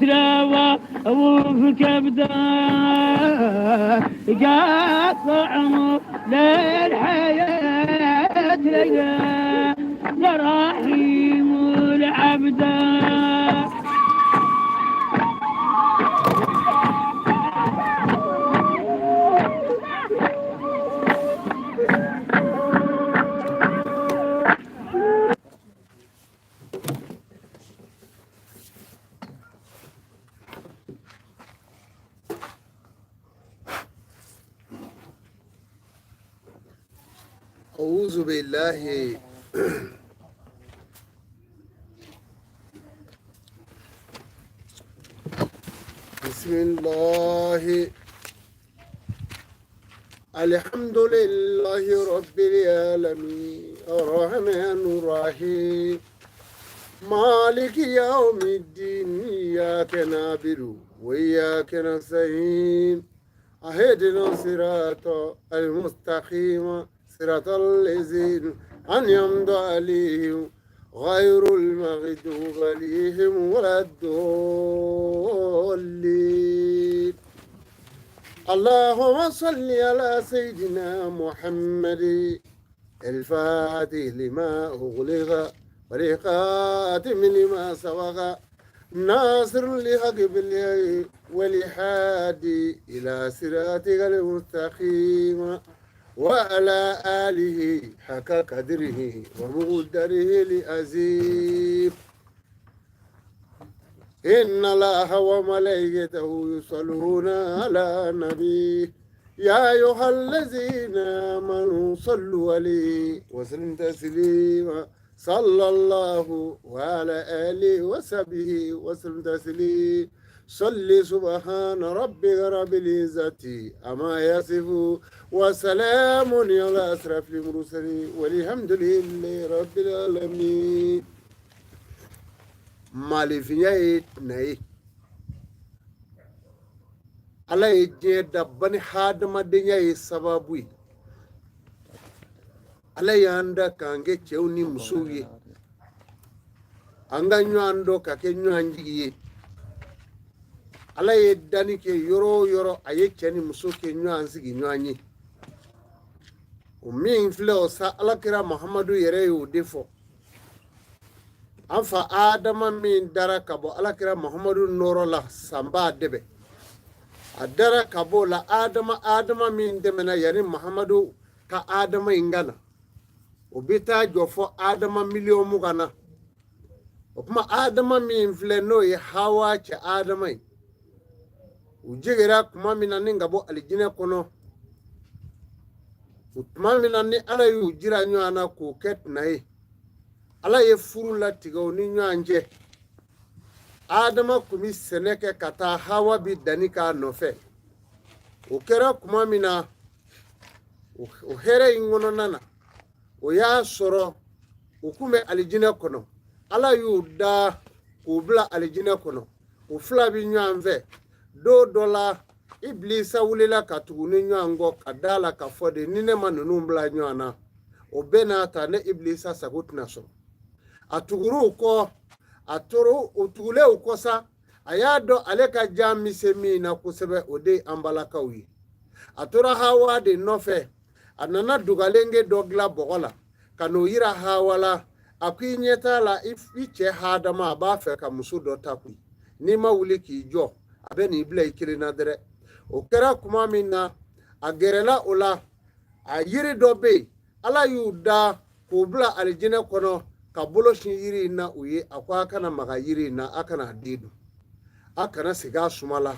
تلاوى وفي كبده قاطع للحياة ليا لرحيم العبده أعوذ بالله بسم الله الحمد لله رب العالمين الرحمن الرحيم مالك يوم الدين إياك نعبد وإياك نستعين اهدنا الصراط المستقيم صراط الذين أنعمت عليهم غير المغضوب عليهم ولا الضالين اللهم صل على سيدنا محمد الفاتح لما أغلق والخاتم لما سبق ناصر الحق بالحق والهادي إلى صراطك المستقيم وعلى آله حق قدره ومقدره العظيم إن الله وملائكته يصلون على النبي يا أيها الذين آمنوا صلوا عليه وسلموا تسليما صلى الله وعلى آله وصحبه وسلم تسليما صل سبحان ربك رب العزة أما يصفون وسلام على أشرف المرسلين والحمد لله رب العالمين malifiya nayi ala ye diɲɛ da bani hadamadenya ye sababu ye ala y'an da k'an kɛ cɛw ni musow ye an ka ɲɔgɔn dɔn ka kɛ ɲɔgɔn jigi ye ala ye danni kɛ yɔrɔ o yɔrɔ a ye cɛ ni muso kɛ ɲɔgɔn sigi ɲɔgɔn ye o min filɛ o sa alakira muhamadu yɛrɛ ye o de fɔ an fa adama min dara ka bɔ alakira muhamadu nɔrɔ la sanba dɛbɛ a dara ka bɔ la adama min dɛmɛna yani muhamadu ka adama in gana o bɛ taa jɔ fɔ adama miliyɔn mugan na o kuma adama min filɛ n'o ye hawa cɛ adama ye u jigira kuma min na ni ka bɔ alijinɛ kɔnɔ o tuma min na ni ala y'u jira ɲɔgɔn na k'o kɛ tina ye ala ye furu latigɛ o ni ɲɔgɔn cɛ adama kun bi sɛnɛ kɛ ka taa hawa bi danni k'a nɔfɛ o kɛra kuma min na o hɛrɛ in kɔnɔna na o y'a sɔrɔ o kun bɛ alijinɛ kɔnɔ ala y'u da k'u bila alijinɛ kɔnɔ o fila bi ɲɔgɔn fɛ don dɔ la ibilisa wulila ka tugu ni ɲɔgɔn kɔ ka da la ka fɔ de ni ne ma ninnu bila ɲɔgɔn na o bɛɛ n'a ta ne ibilisa sago tɛna sɔrɔ a tugur'u kɔ a tora o tugulen o kɔ sa a y'a dɔn ale ka jan mi se min na kosɛbɛ o de ye an balakaw ye a tora hawa de nɔfɛ a nana dugalenke dɔ dilan bɔgɔ la ka n'o yira hawa la a ko i ɲɛ t'a la i cɛ hadama a b'a fɛ ka muso dɔ ta koyi n'i ma wuli k'i jɔ a bɛ n'i bila i kelen na dɛrɛ o kɛra kuma min na a gɛrɛla o la a yiri dɔ bɛ yen ala y'u da k'o bila alijinɛ kɔnɔ ka bolo sin yiri in na o ye a ko a kana maga yiri in na a kana den dun a kana segin a suma la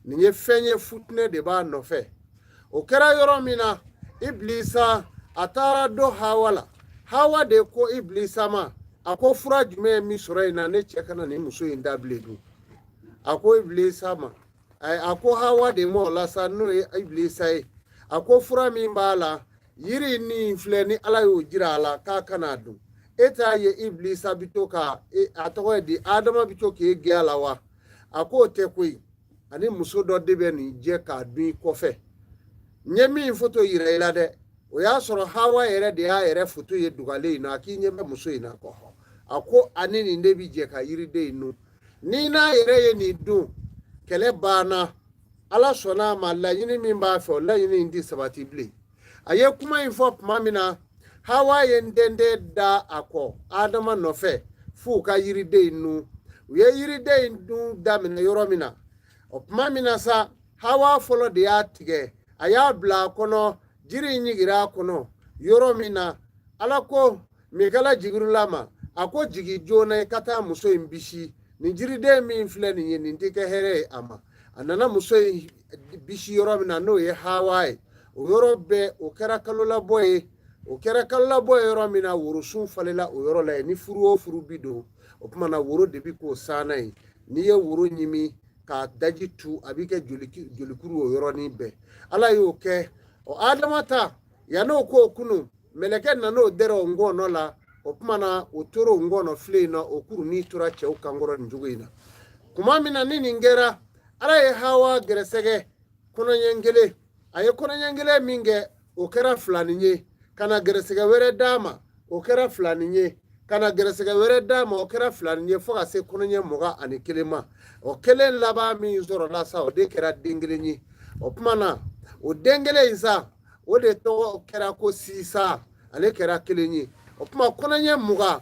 nin ye fɛn ye futinɛ de b'a nɔfɛ o kɛra yɔrɔ min na ibilisa a taara dɔ hawa la hawa de ko ibilisa ma a ko fura jumɛn ye min sɔrɔ in na ne cɛ kana nin muso in dabile dun a ko ibilisa ma a ko hawa de ma o la sa n'o ye ibilisa ye a ko fura min b'a la yiri ni filɛ ni ala y'o jira a la k'a kana dun e t'a ye ibilisa bi to ka a tɔgɔ ye di adama bi to k'e gɛn a la wa a k'o tɛ koyi ani muso dɔ de bɛ nin jɛ k'a dun i kɔfɛ n ye min foto yira i la dɛ o y'a sɔrɔ hawa yɛrɛ de y'a yɛrɛ foto ye dugalen in na a k'i ɲɛ bɛ muso in na kɔ a ko ani nin de bi jɛ ka yiriden in nu ni n'a yɛrɛ ye nin dun kɛlɛ banna ala sɔnna ma laɲini min b'a fɛ o laɲini in ti sabati bilen a ye kuma in fɔ tuma min na hawa ye n denden da a kɔ adama nɔfɛ f'u ka yiriden in nu u ye yiriden in dun daminɛ yɔrɔ min na o tuma min na sa hawa fɔlɔ de y'a tigɛ a y'a bila a kɔnɔ jiri in ɲigira a kɔnɔ yɔrɔ min na ala ko min kɛla jigirila ma a ko jigi joona i ka taa muso in bisi nin jiriden min filɛ nin ye nin tɛ kɛ hɛrɛ ye a ma a nana muso in bisi yɔrɔ min na n'o ye hawa ye o yɔrɔ bɛɛ o kɛra kalo labɔ ye o kɛra kalo labɔ ye yɔrɔ min na worosun falela o yɔrɔ la ye ni furu o furu bi don o tuma na woro de bi k'o saana ye n'i ye woro ɲimi k'a daji tu a bɛ kɛ jolikuru o yɔrɔnin bɛɛ ala y'o kɛ o adama ta yann'o k'o kunu mɛlɛkɛ nan'o dɛrɛ o ngɔnɔ la o tuma na o tora o ngɔnɔ file in na o kuru n'i tora cɛw kankɔrɔ nin cogo in na kuma min na ni nin kɛra ala ye hawa gɛrɛsɛgɛ kɔnɔɲɛ kelen a ye kɔnɔɲɛ kelen min kɛ o kɛra filanin ye ka na gɛrɛsɛgɛ wɛrɛ d'a ma o kɛra filanin ye ka na gɛrɛsɛgɛ wɛrɛ d'a ma o kɛra filanin ye fo ka se kɔnɔɲɛ 21 ma o kelen laban min sɔrɔla sa o de kɛra den kelen ye o tuma na o den kelen in sa o de tɔgɔ kɛra ko sisa ale kɛra kelen ye o tuma kɔnɔɲɛ 20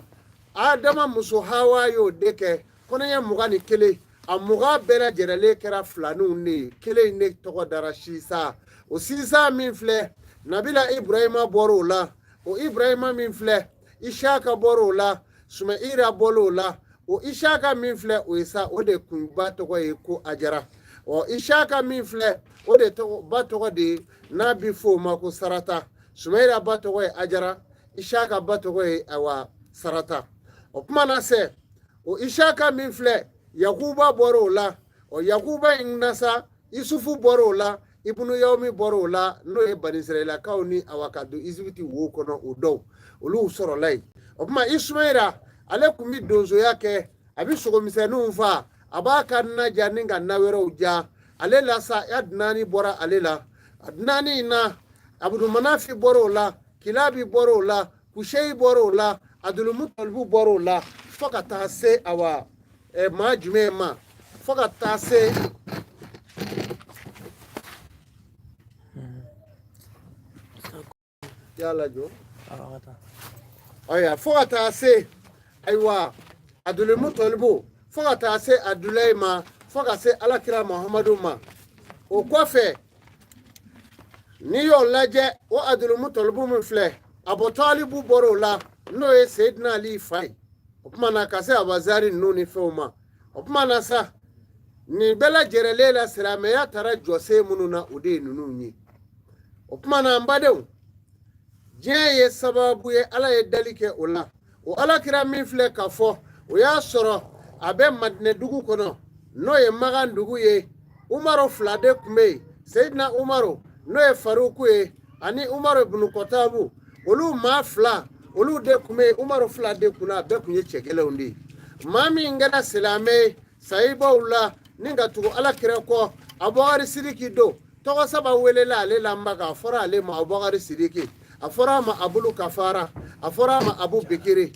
adama muso hawa y'o de kɛ kɔnɔɲɛ 21 a 20 bɛɛ lajɛlen kɛra filaninw de ye kelen in de tɔgɔ dara sisa o sisa min filɛ nabila ibrahima bɔra o la o ibrahima min filɛ ishaka bɔra o la sumaira bɔra o la o ishaka min filɛ o ye sa o de kun ba tɔgɔ ye ko ajara o ishaka min filɛ o de ba tɔgɔ de n'a bi fɔ o ma ko sarata sumaira ba tɔgɔ ye ajara ishaka ba tɔgɔ ye awa sarata o kuma na se o ishaka min filɛ yakuba bɔra o la o yakuba in na sa isufu bɔra o la ibnu yawmi bɔra o la n'o ye bani israelakaw ni awa ka don izibiti wo kɔnɔ o dɔw olu sɔrɔla yen o kuma ismaila ale kun bi donsoya kɛ a bi sogomisɛnninw fa a b'a ka na ja ni ka na wɛrɛw ja ale la sa ya dunani bɔra ale la a dunani in na abudumanafi bɔra o la kilabi bɔra o la kusheyi bɔra o la adulumutalibu bɔra o la fo ka taa se awa maa jumɛn ma fo ka taa se yala jo aya fo ka taa se ayiwa adulumutalibu fo ka taa se adulayi ma fo ka se alakira muhamadu ma o kɔfɛ n'i y'o lajɛ o adulumutalibu min filɛ abutalibu bɔra o la n'o ye seyidina ali fa ye o tuma na ka se abazari ninnu ni fɛnw ma o tuma na sa nin bɛɛ lajɛlen la silamɛya taara jɔsen minnu na o de ye ninnu ye o tuma na n badenw diɲɛ ye sababu ye ala ye dali kɛ o la o alakira min filɛ ka fɔ o y'a sɔrɔ a bɛ madinɛ dugu kɔnɔ n'o ye magan dugu ye umaru 2 de tun bɛ yen seyidina umaru n'o ye faruku ye ani umaru ibn kɔtabu olu maa 2 olu de tun bɛ yen umaru 2 de kun na a bɛɛ tun ye cɛ kelenw de ye maa min kɛra silamɛ ye sayibaw la ni ka tugu alakira kɔ abubakari sidiki don tɔgɔ saba welela ale la n ba a fɔra ale ma abubakari sidiki a fɔra a ma abulu kafara a fɔra a ma abu bikiri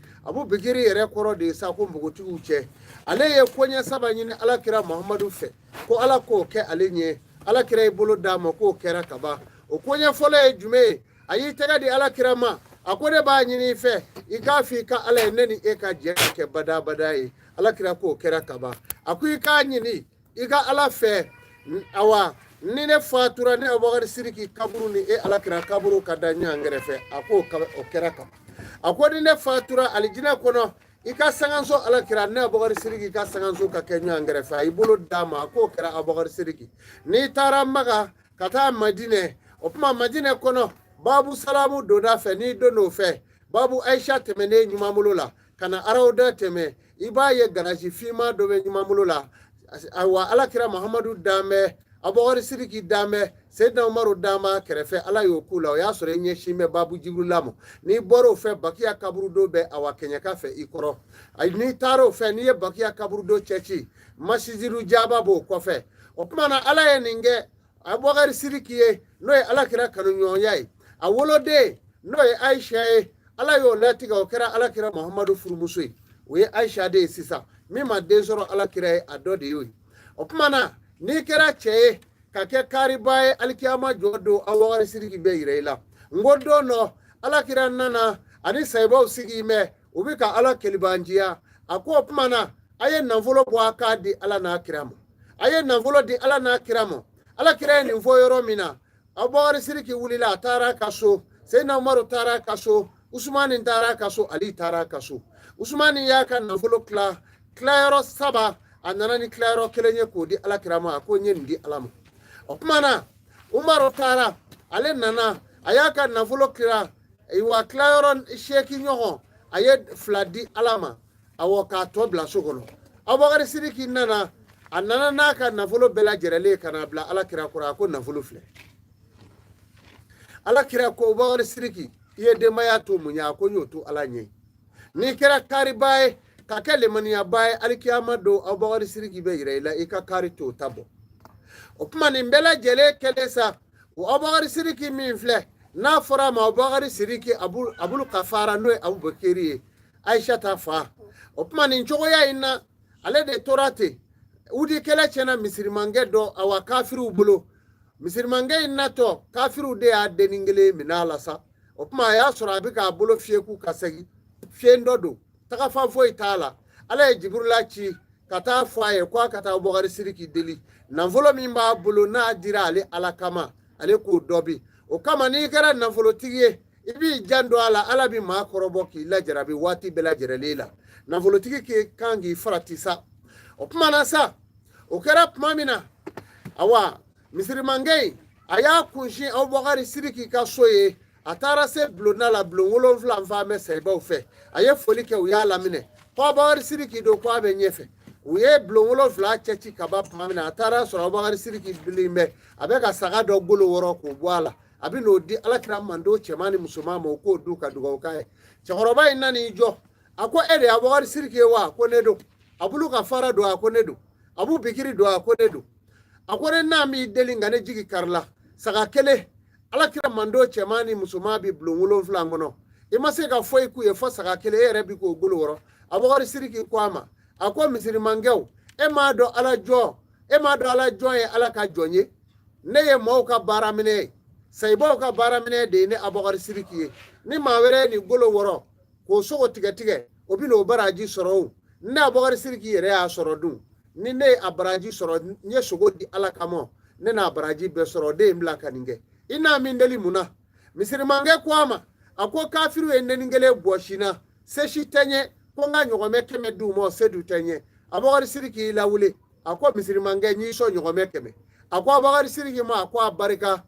yɛrɛ kɔrɔ de ye sa ko npogotigiw cɛ ale ye koɲɛ saba ɲini alakira muhamadu fɛ ko ala k'o kɛ ale ɲɛ alakira y'i bolo d'a ma k'o kɛra kaban o koɲɛ fɔlɔ ye jumɛn ye a y'i tɛgɛ di alakira ma a ko ne b'a ɲini i fɛ i k'a fɔ i ka ala ye ne ni e ka jɛ ka kɛ badabada ye alakira k'o kɛra kaban a ko i k'a ɲini i ka ala fɛ awa ni ne fatura ne abubakari sidiki kaburu ni e alakira kaburu ka da ɲɔgɔn kɛrɛfɛ a ko o kɛra kaban a ko ni ne fatura alijinɛ kɔnɔ i ka sanganso alakira ne abubakari sidiki ka sanganso ka kɛ ɲɔgɔn kɛrɛfɛ a y'i bolo d'a ma a k'o kɛra abubakari sidiki n'i taara maga ka taa madinɛ o tuma madinɛ kɔnɔ babu salamu donna fɛ n'i donn'o fɛ babu ayisa tɛmɛnen ɲumanbolo la ka na arawuda tɛmɛ i b'a ye garaji finma dɔ bɛ ɲumanbolo la ayiwa alakira muhamadu danbɛ abubakari sidiki danbɛ seyidina umaru danba kɛrɛfɛ ala y'o k'u la o y'a sɔrɔ i ɲɛsin bɛ babu jibrila ma n'i bɔr'o fɛ bakiya kaburu do bɛ awa kɛɲɛka fɛ i kɔrɔ n'i taar'o fɛ n'i ye bakiya kaburu do cɛci masijiru jaba b'o kɔfɛ o tuma na ala ye nin kɛ abubakari sidiki ye n'o ye alakira kanuɲɔgɔnya ye a woloden n'o ye ayisa ye ala y'o latigɛ o kɛra alakira muhamadu furumuso ye o ye ayisa de ye sisan min ma den sɔrɔ alakira ye a dɔ de y'o ye o tuma na n'i kɛra cɛ ye ka kɛ kaariba ye alikiyama jɔ don a wagari siriki bɛ yira i la n ko don dɔ alakira nana ani sahibaw sigi mɛn u bɛ ka ala kelibanjiya a ko o tuma na a ye nafolo bɔ a k'a di ala n'a kira ma a ye nafolo di ala n'a kira ma alakira ye nin fɔ yɔrɔ min na abubakar siriki wulila a taara ka so seyidina umaru taara ka so usumani taara ka so ali taara ka so usumani y'a ka nafolo tilayɔrɔ saba a nana ni tilayɔrɔ kelen ye k'o di alakira ma a ko n ye nin di ala ma o tuma na umaru taara ale nana a y'a ka nafolo tila wa tilayɔrɔ seeki ɲɔgɔn a ye 2 di ala ma awɔ k'a tɔ bila so kɔnɔ abubakar siriki nana a nana n'a ka nafolo bɛɛ lajɛrɛlen ka na bila alakira kɔrɔ a ko nafolo filɛ alakira ko abubakar siriki i ye denbaya to mun ye a ko n y'o to ala ɲɛ n'i kɛra kaariba ye ka kɛ lemaniyaba ye alikiyama don abubakar siriki bɛ yira i la i ka kaari t'o ta bɔ o tuma nin bɛɛ lajɛlen kɛlen sa o abubakar siriki min filɛ n'a fɔra a ma abubakar siriki abulu kafara n'o ye abubakari ye ayisa ta fa o tuma nin cogoya in na ale de tora ten udi kɛlɛ tiɲɛna misirimankɛ dɔ awa kafiriw bolo misirimankɛ in natɔ kafiriw de y'a denni kelen minɛ a la sa o tuma a y'a sɔrɔ a bɛ k'a bolo fiyeku ka segin fiyen dɔ don tagafan foyi t'a la ala ye jiburula ci ka taa fɔ a ye k'a ka taa abubakar siriki deli nafolo min b'a bolo n'a dira ale ala kama ale k'o dɔ bi o kama n'i kɛra nafolotigi ye i b'i jan don a la ala bɛ maa kɔrɔbɔ k'i lajarabi waati bɛɛ lajɛrɛlen la nafolotigi kan k'i farati sa o tuma na sa o kɛra tuma min na awa misirimankɛ in a y'a kunsin abubakar siriki ka so ye a taara se bulonna la bulon 7 fan bɛ sahibaw fɛ a ye foli kɛ u y'a laminɛ ko abubakar siriki don ko a bɛ ɲɛfɛ u ye bulon 7 cɛci ka ban tuma min na a taara sɔrɔ abubakar siriki bilen bɛ a bɛ ka saga dɔ golo wɔrɔ k'o bɔ a la a bɛ n'o di alakira mando cɛman ni musoman ma o k'o dun ka dugawu k'a ye cɛkɔrɔba in nan'i jɔ a ko e de ye abubakar siriki ye wa ko ne don abulu ka fara don a ko ne don abu bikiri don a ko ne don a ko ne n'a m'i deli nka ne jigi karila saga kelen alakira mando cɛman ni musoman bɛ bulon 7 kɔnɔ i ma se ka foyi k'u ye fo saga kelen e yɛrɛ bɛ k'o golo wɔrɔ abubakar siriki ko a ma a ko misirimankɛw e m'a dɔn ala jɔn ye ala ka jɔn ye ne ye maaw ka baara minɛ ye sahibaw ka baara minɛ de ye ne abubakar siriki ye ni maa wɛrɛ ye nin golo wɔrɔ k'o sogo tigɛ o bɛ n'o baraji sɔrɔ o ne abubakar siriki yɛrɛ y'a sɔrɔ dun ni ne ye a baraji sɔrɔ n ye sogo di ala kama ne n'a baraji bɛɛ sɔrɔ de ye n bila ka nin kɛ i n'a min deli mun na misirimankɛ ko a ma a ko kafiriw ye neni kelen bɔsi na sesi tɛ n ye ko n ka ɲɔgɔnmɛ 100 d'u ma o se du tɛ n ye abubakar siriki y'i lawuli a ko misirimankɛ n y'i sɔn ɲɔgɔnmɛ 100 a ko abubakar siriki ma a ko a barika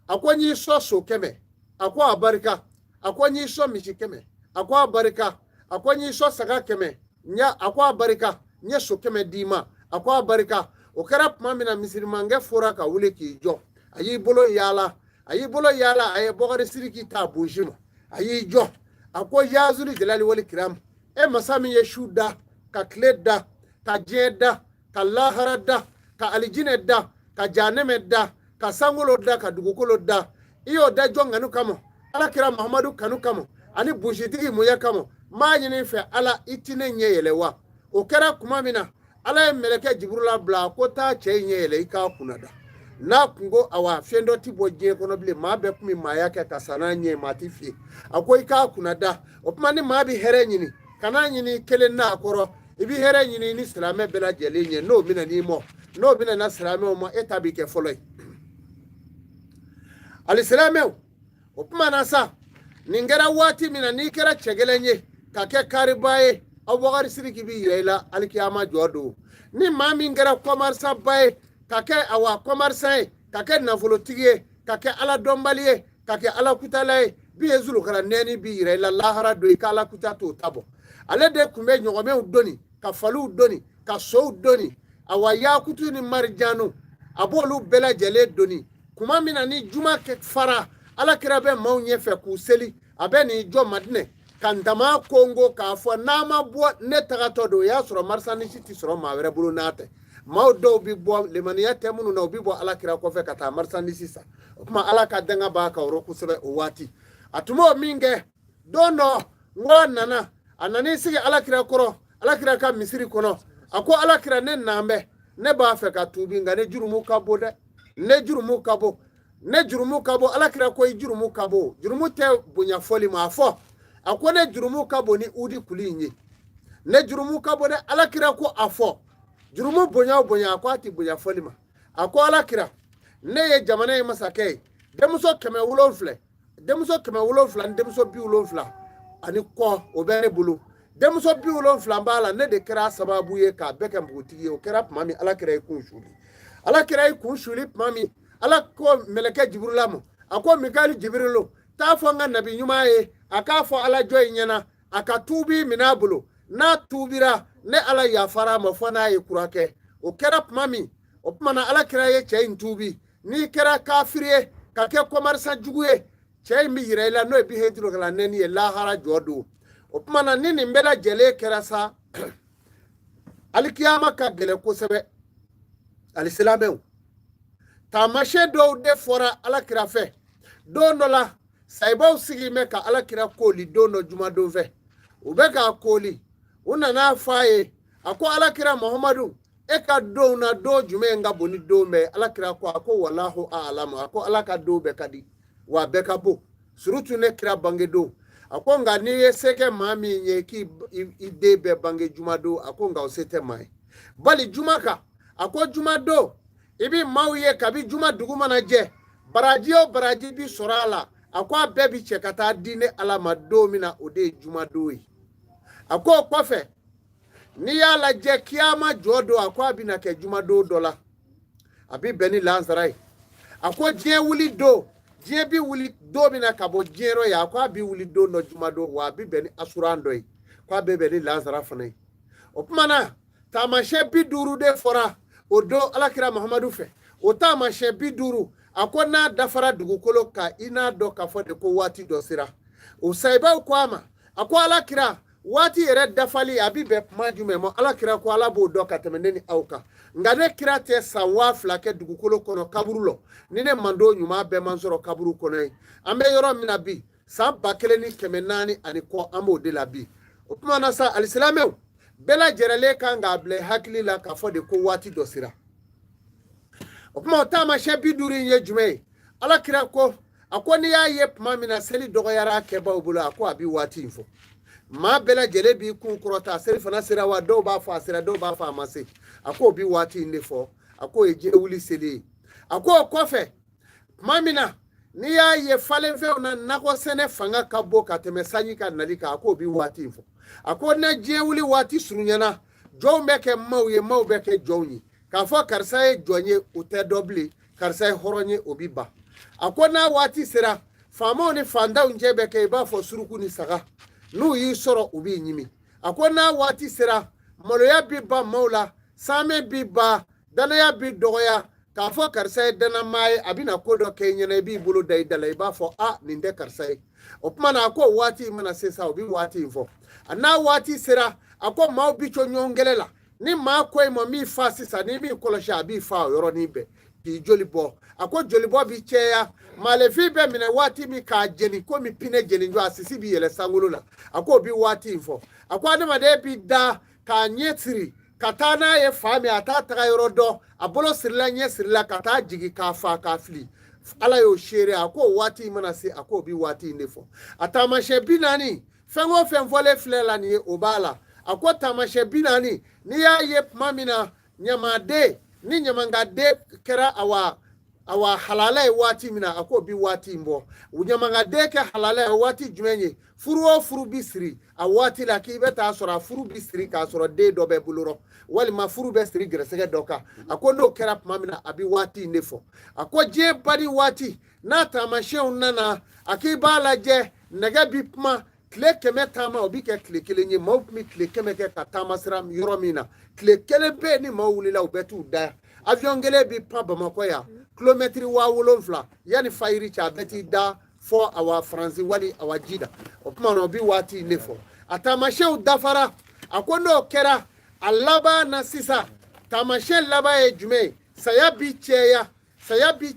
a ko n y'i sɔn so 100 a ko a barika a ko n y'i sɔn misi 100 a ko a barika a ko n y'i sɔn saga 100 a ko a barika n ye so 100 d'i ma a ko a barika o kɛra tuma min na misirimankɛ fɔra ka wuli k'i jɔ a y'i bolo yaala a ye abubakar siriki ta bosi ma a y'i jɔ a ko yazuli jalali wali kiram e masa min ye su da ka tile da ka diɲɛ da ka lahara da ka alijinɛ da ka janɛmɛ da ka sankolo da ka dugukolo da i y'o da jɔn kanu kama alakira muhamadu kanu kama ani bositigi munya kama maa ɲini fɛ ala i ti ne ɲɛ yɛlɛ wa o kɛra kuma min na ala ye mɛlɛkɛ jiburula bila ko taa cɛ in ɲɛ yɛlɛ i k'a kunna da n'a kungo awa fɛn dɔ ti bɔ diɲɛ kɔnɔ bilen maa bɛɛ kun bɛ maaya kɛ ka sa n'a ɲɛ maa ti fiye a ko i k'a kunna da o tuma ni maa bɛ hɛrɛ ɲini kana ɲini kelen n'a kɔrɔ i bɛ hɛrɛ ɲini ni silamɛ bɛɛ lajɛlen ɲɛ n'o bɛna n'i mɔ n'o bɛna na silamɛw ma e ta bɛ kɛ fɔlɔ ye alisilamɛw o tuma na sa nin kɛra waati min na n'i kɛra cɛ gɛlɛn ye ka kɛ kaariba ye abubakar siriki bɛ yira i la alikiyama jɔ don ni maa min kɛra kɔmarisaba ye ka kɛ kɔmarisan ye ka kɛ nafolotigi ye ka kɛ ala dɔnbali ye ka kɛ ala kutala ye bi ye zulukara nɛɛni bi yira i la lahara don i ka ala kuta t'o ta bɔ ale de tun bɛ ɲɔgɔmɛw dɔnni ka faliw dɔnni ka sow dɔnni yakutu ni marijanu a b'olu bɛɛ lajɛlen dɔnni kuma min na ni juma fara alakira bɛ maaw ɲɛfɛ k'u seli a bɛ n'i jɔ madinɛ ka ntama kongo k'a fɔ n'a ma bɔ ne tagatɔ don o y'a sɔrɔ marisanisi ti sɔrɔ maa wɛrɛ bolo n'a tɛ maaw dɔw bɛ bɔ limaniya tɛ minnu na u bɛ bɔ alakira kɔfɛ ka taa marisanisi san o tuma ala ka danga b'a kan o kosɛbɛ o waati a tun b'o min kɛ don dɔ n ko nana a nan'i sigi alakira kɔrɔ alakira ka misiri kono ako alakira ne nambe ne ba fe ka tubi nga ne jurumu kabo de ne jurumu kabo alakira ko jurumu kabo jurumu te bunya foli ma fo ako ne jurumu kabo ni udi kulinyi ne jurumu kabo de alakira ko afo jurumu bunya ako ati bunya foli ma ako alakira ne ye jamana ye masake demuso keme wulonfle demuso bi wulonfla ani ko obere bulu demuso bi wulonfla mbala ne de kira sababu ye ka beke mbutigi o kira mami alakira ikun shuli mami alako meleke jibrulamu ako mikali jibrilu ta fo nga nabi nyuma ye aka fo ala joy nyana aka tubi minabulu na tubira ne ala ya fara mafona ye kurake o kira mami o mana alakira ye chain tubi ni kira kafiriye ka ke komarsa juguye cey mi yirayla no bi hedro kala neni e lahara jodu o mana nini mbela jele kira sa alkiyama ka gele ko sebe alislamu tamashe do de fora alakira fe do no la saybaw sigi me ka alakira koli do no juma do fe o be ka koli una na faye ako alakira muhammadu e ka do na do jume nga boni do me alakira ko ako wallahu a'lamu ako alaka do be kadi wa be ka bo surutu ne kira bange do ako nga ni seke mami nye ki ide be bange juma do ako nga osete mai bali juma ka ako juma do ibi mawiye kabi juma duguma na je baraji bi sorala ako abebi chekata dine alama do mina ode juma do yi ako kofe ni yala je kiyama jodo akwa bi na ke juma do dola abi beni lanzarai ako je wuli do je bi wuli do bi na kabo jero ya akwa bi wuli do no juma do wa bi beni asurando yi kwa be beni lanzara fanai opmana tamashe bi duru de fora odo alakira muhammadu fe o tamashe bi duru ako na dafara dugukolo ka ina do ka fode ko wati do sira o saiba kwama ako alakira wati yere dafali abibe majume mo alakira ko alabo do ka temeneni auka ngane kira te sawa flake dugukolo kono kaburulo nine mando nyuma be manzoro kaburu kono ambe yoro minabi sa bakele ni kemenani ani ko amo de la bi opuma na sa alislamu bela jerele kanga ble hakili la ka fode ko wati do sira opuma tama shebi duri nye jume alakira ko akoni ya yep mamina seli dogo yara keba obula ako abi wati info ma bela jele bi kun kurota seri fana sira wa do ba fa sira do ba fa mase ako bi wati ndefo ako eje wuli seli ako kofe mamina ni ya ye falen fe na nako sene fanga kabo ka teme sanyi ka nalika ako bi wati info ako na je wuli wati surunyana jo meke mau beke joni ka fo karsae jonye ute dobli karsae horonye obiba ako na wati sira famo ni fanda unje beke ba fo suruku ni saga nu yi soro ubi nyimi akona wati sira malo ya bi ba maula same bi ba dana ya bi doya ka fo karsa dana mai abina kodo kenyene bi bulu dai dalai ba fo a ninde karsa opma na ko wati mana sesa obi wati info ana wati sira ako mau bi chonyongelela ni ma ko mo mi fa sisa ni mi kolosha bi fa yoro ni be ki jolibo ako jolibo bi cheya malefi be mine wati mi ka jeni ko mi pine jeni njo asisi bi yele sangolola ako bi wati info ako adama de bi da ka nyetiri katana ye fami atata yoro do abolo sirla nye sirla kata jigi ka fa ka fli ala yo shere ako wati mana se ako bi wati ndefo atamashe binani fengo fenvole flela ni obala ako tamashe binani ni ya ye mamina nyamade ni nyamanga de kera awa halala wati mina ako bi wati mbo unyamanga de ke halala wati jumenye furu bisri awati la ki beta asora furu bisri ka asora de do be buluro wali ma furu bisri gresege doka ako no kera mamina abi wati nefo ako je bari wati na tamashe unana akibala je nega bipma kle keme tama obi ke kle kele nye mo mi kle keme ke katama sram yoromina kle kele be ni mo wulila ubetu da avion gele bi pa Bamako ya kilometri wa wolonfla yani fayiri cha beti da for our franzi wali our jida opuma no bi wati nefo atamashe udafara akono kera alaba na sisa tamashe laba e jume sayabi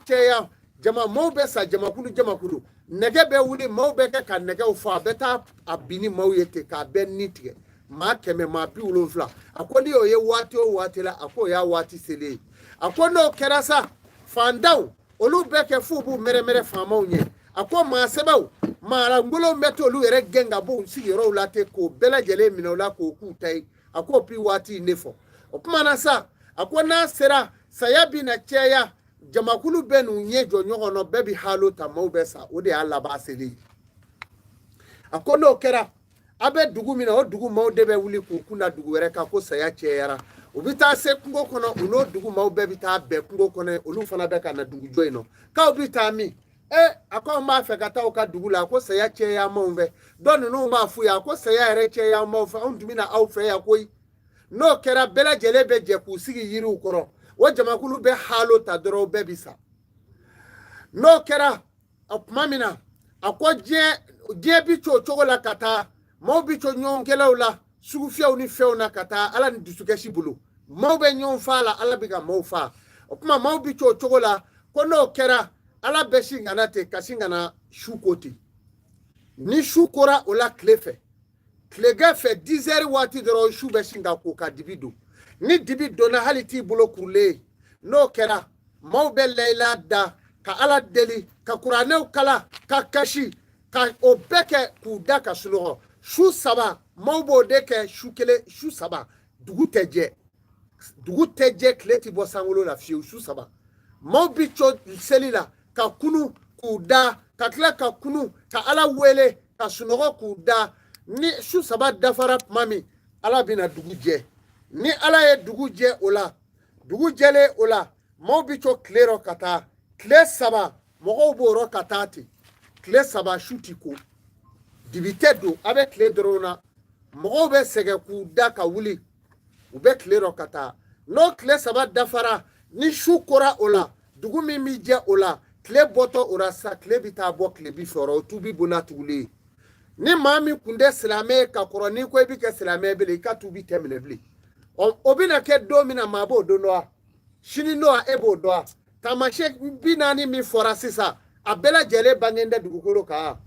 cheya jama mobe sa jama kulu nege be wuli mau be ka nege ufa beta abini mau yete ka ben nitige ma keme ma pi wolonfila ako ni o ye waati o waati la ako ya waati sele ako no kɛra sa fandaw olu bɛɛ kɛ fu b'u mɛrɛmɛrɛ faamaw ɲɛ ako maa sɛbɛw maara ngolo bɛ to olu yɛrɛ gɛn ka bɔ u sigiyɔrɔw la ten k'o bɛɛ lajɛlen minɛ o la k'o k'u ta ye ako pi waati ne fɔ o kuma na sa ako n'a sera saya bi na cɛya jamakulu bɛ n'u ɲɛ jɔ ɲɔgɔn na bɛɛ bi halo ta maaw bɛ sa o de y'a laban seli ye ako n'o kɛra a bɛ dugu min na o dugu maaw de bɛ wuli k'u kun da dugu wɛrɛ kan ko saya cɛyara u bɛ taa se kungo kɔnɔ u n'o dugu maaw bɛɛ bɛ taa bɛn kungo kɔnɔ olu fana bɛ ka na dugu jɔ in nɔ k'aw bɛ taa min a ko an b'a fɛ ka taa u ka dugu la ko saya cɛya m'anw fɛ dɔ ninnu b'a f'u ye a ko saya yɛrɛ cɛya m'anw fɛ anw tun bɛ na aw fɛ yan koyi n'o kɛra bɛɛ lajɛlen bɛ jɛ k'u sigi yiriw kɔrɔ o jamakulu bɛ halo ta dɔrɔn bɛɛ bi sa n'o kɛra a tuma min na a ko diɲɛ bi co cogo la ka taa maaw bi co ɲɔgɔnkɛlaw la sugufiyɛw ni fɛnw na ka taa ala ni dusukɛsi bolo maaw bɛ ɲɔgɔn faa la ala bɛ ka maaw faa o tuma maaw bi co cogo la ko n'o kɛra ala bɛ sin ka na ten ka sin ka na su ko ten ni su kora o la tile fɛ tilegɛ fɛ 10 heures waati dɔrɔn su bɛ sin ka ko ka dibi don ni dibi donna hali t'i bolo kurulen n'o kɛra maaw bɛ layila da ka ala deli ka kuranɛw kala ka kasi ka o bɛɛ kɛ k'u da ka sunɔgɔ su saba maaw b'o de kɛ su saba dugu tɛ jɛ tile ti bɔ sankolo la fiyewu su saba maaw bi co seli la ka kunu k'u da ka tila ka kunu ka ala wele ka sunɔgɔ k'u da ni su saba dafara tuma min ala bɛna dugu jɛ ni ala ye dugu jɛ o la dugu jɛlen o la maaw bi co tile rɔ ka taa tile saba mɔgɔw b'o rɔ ka taa ten tile saba su ti ko dibi tɛ don a bɛ tile dɔrɔn na mɔgɔw bɛ sɛgɛn k'u da ka wuli u bɛ tile rɔ ka taa n'o tile saba dafara ni su kora o la dugu min bi jɛ o la tile bɔtɔ o la sa tile bi taa bɔ tile bi fɛ o tu bi bona tugulen ni maa min kun tɛ silamɛ ye ka kɔrɔ n'i ko i bi kɛ silamɛ bilen i ka tubi tɛ minɛ bilen o bɛna kɛ don min na maa b'o don dɔn wa sini n'o e b'o dɔn wa taamasiyɛn 40 min fɔra sisan a bɛɛ lajɛlen bangenen tɛ dugukolo kan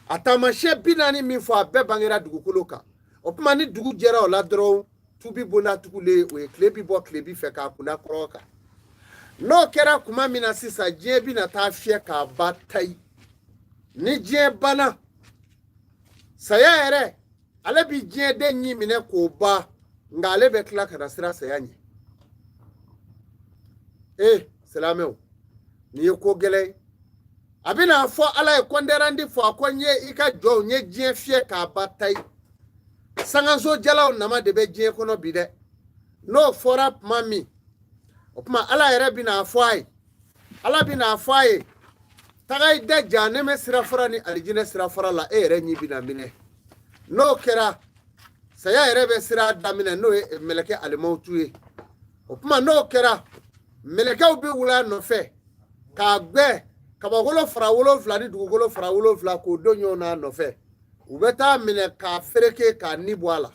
a taamasiyɛn 40 min fɔ a bɛɛ bangera dugukolo kan o tuma ni dugu jɛra o la dɔrɔn tu bi bona tugulen o ye tile bi bɔ tile bi fɛ k'a kunda kɔrɔ kan n'o kɛra kuma min na sisan diɲɛ bɛna taa fiyɛ k'a ba tayi ni diɲɛ banna saya yɛrɛ ale bi diɲɛ den ɲi minɛ k'o ba nka ale bɛ tila ka na sira saya ɲɛ silamɛw nin ye ko gɛlɛn ye a bɛna fɔ ala ye kɔndɛrandi fɔ a ko n ye i ka jɔw n ye diɲɛ fiyɛ k'a ba tayi sangaso jalaw nama de bɛ diɲɛ kɔnɔ bi dɛ n'o fɔra tuma min o tuma ala yɛrɛ bɛna fɔ a ye ala bɛna fɔ a ye taga i da jahanɛmɛ sira fara ni alijinɛ sira fara la e yɛrɛ ɲi bɛna minɛ n'o kɛra saya yɛrɛ bɛ sira daminɛ n'o ye mɛlɛkɛ alimawutu ye o tuma n'o kɛra mɛlɛkɛw bɛ wuli a nɔfɛ k'a gbɛ kabakolo fara 7 ni dugukolo fara 7 k'o don ɲɔgɔn na a nɔfɛ u bɛ taa minɛ k'a fereke k'a ni bɔ a la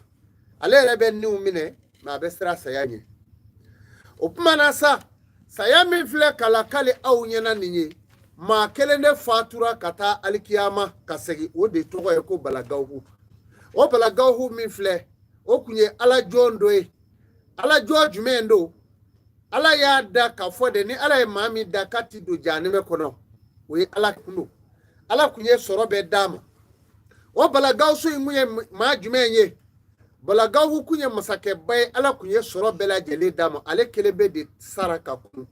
ale yɛrɛ bɛ niw minɛ mɛ a bɛ sira saya ɲɛ o tuma na sa saya min filɛ kalakali aw ɲɛna nin ye maa kelen de fatura ka taa alikiyama ka segin o de tɔgɔ ye ko balagawuhu o balagawuhu min filɛ o kun ye ala jɔn dɔ ye ala jɔn jumɛn don ala y'a da k'a fɔ de ni ala ye maa min da k'a ti don jahanɛmɛ kɔnɔ o ye ala kun don ala kun ye sɔrɔ bɛɛ d'a ma o balagawusu in kun ye maa jumɛn ye balagawuhu kun ye masakɛba ye ala kun ye sɔrɔ bɛɛ lajɛlen d'a ma ale kelen bɛ de sara ka kun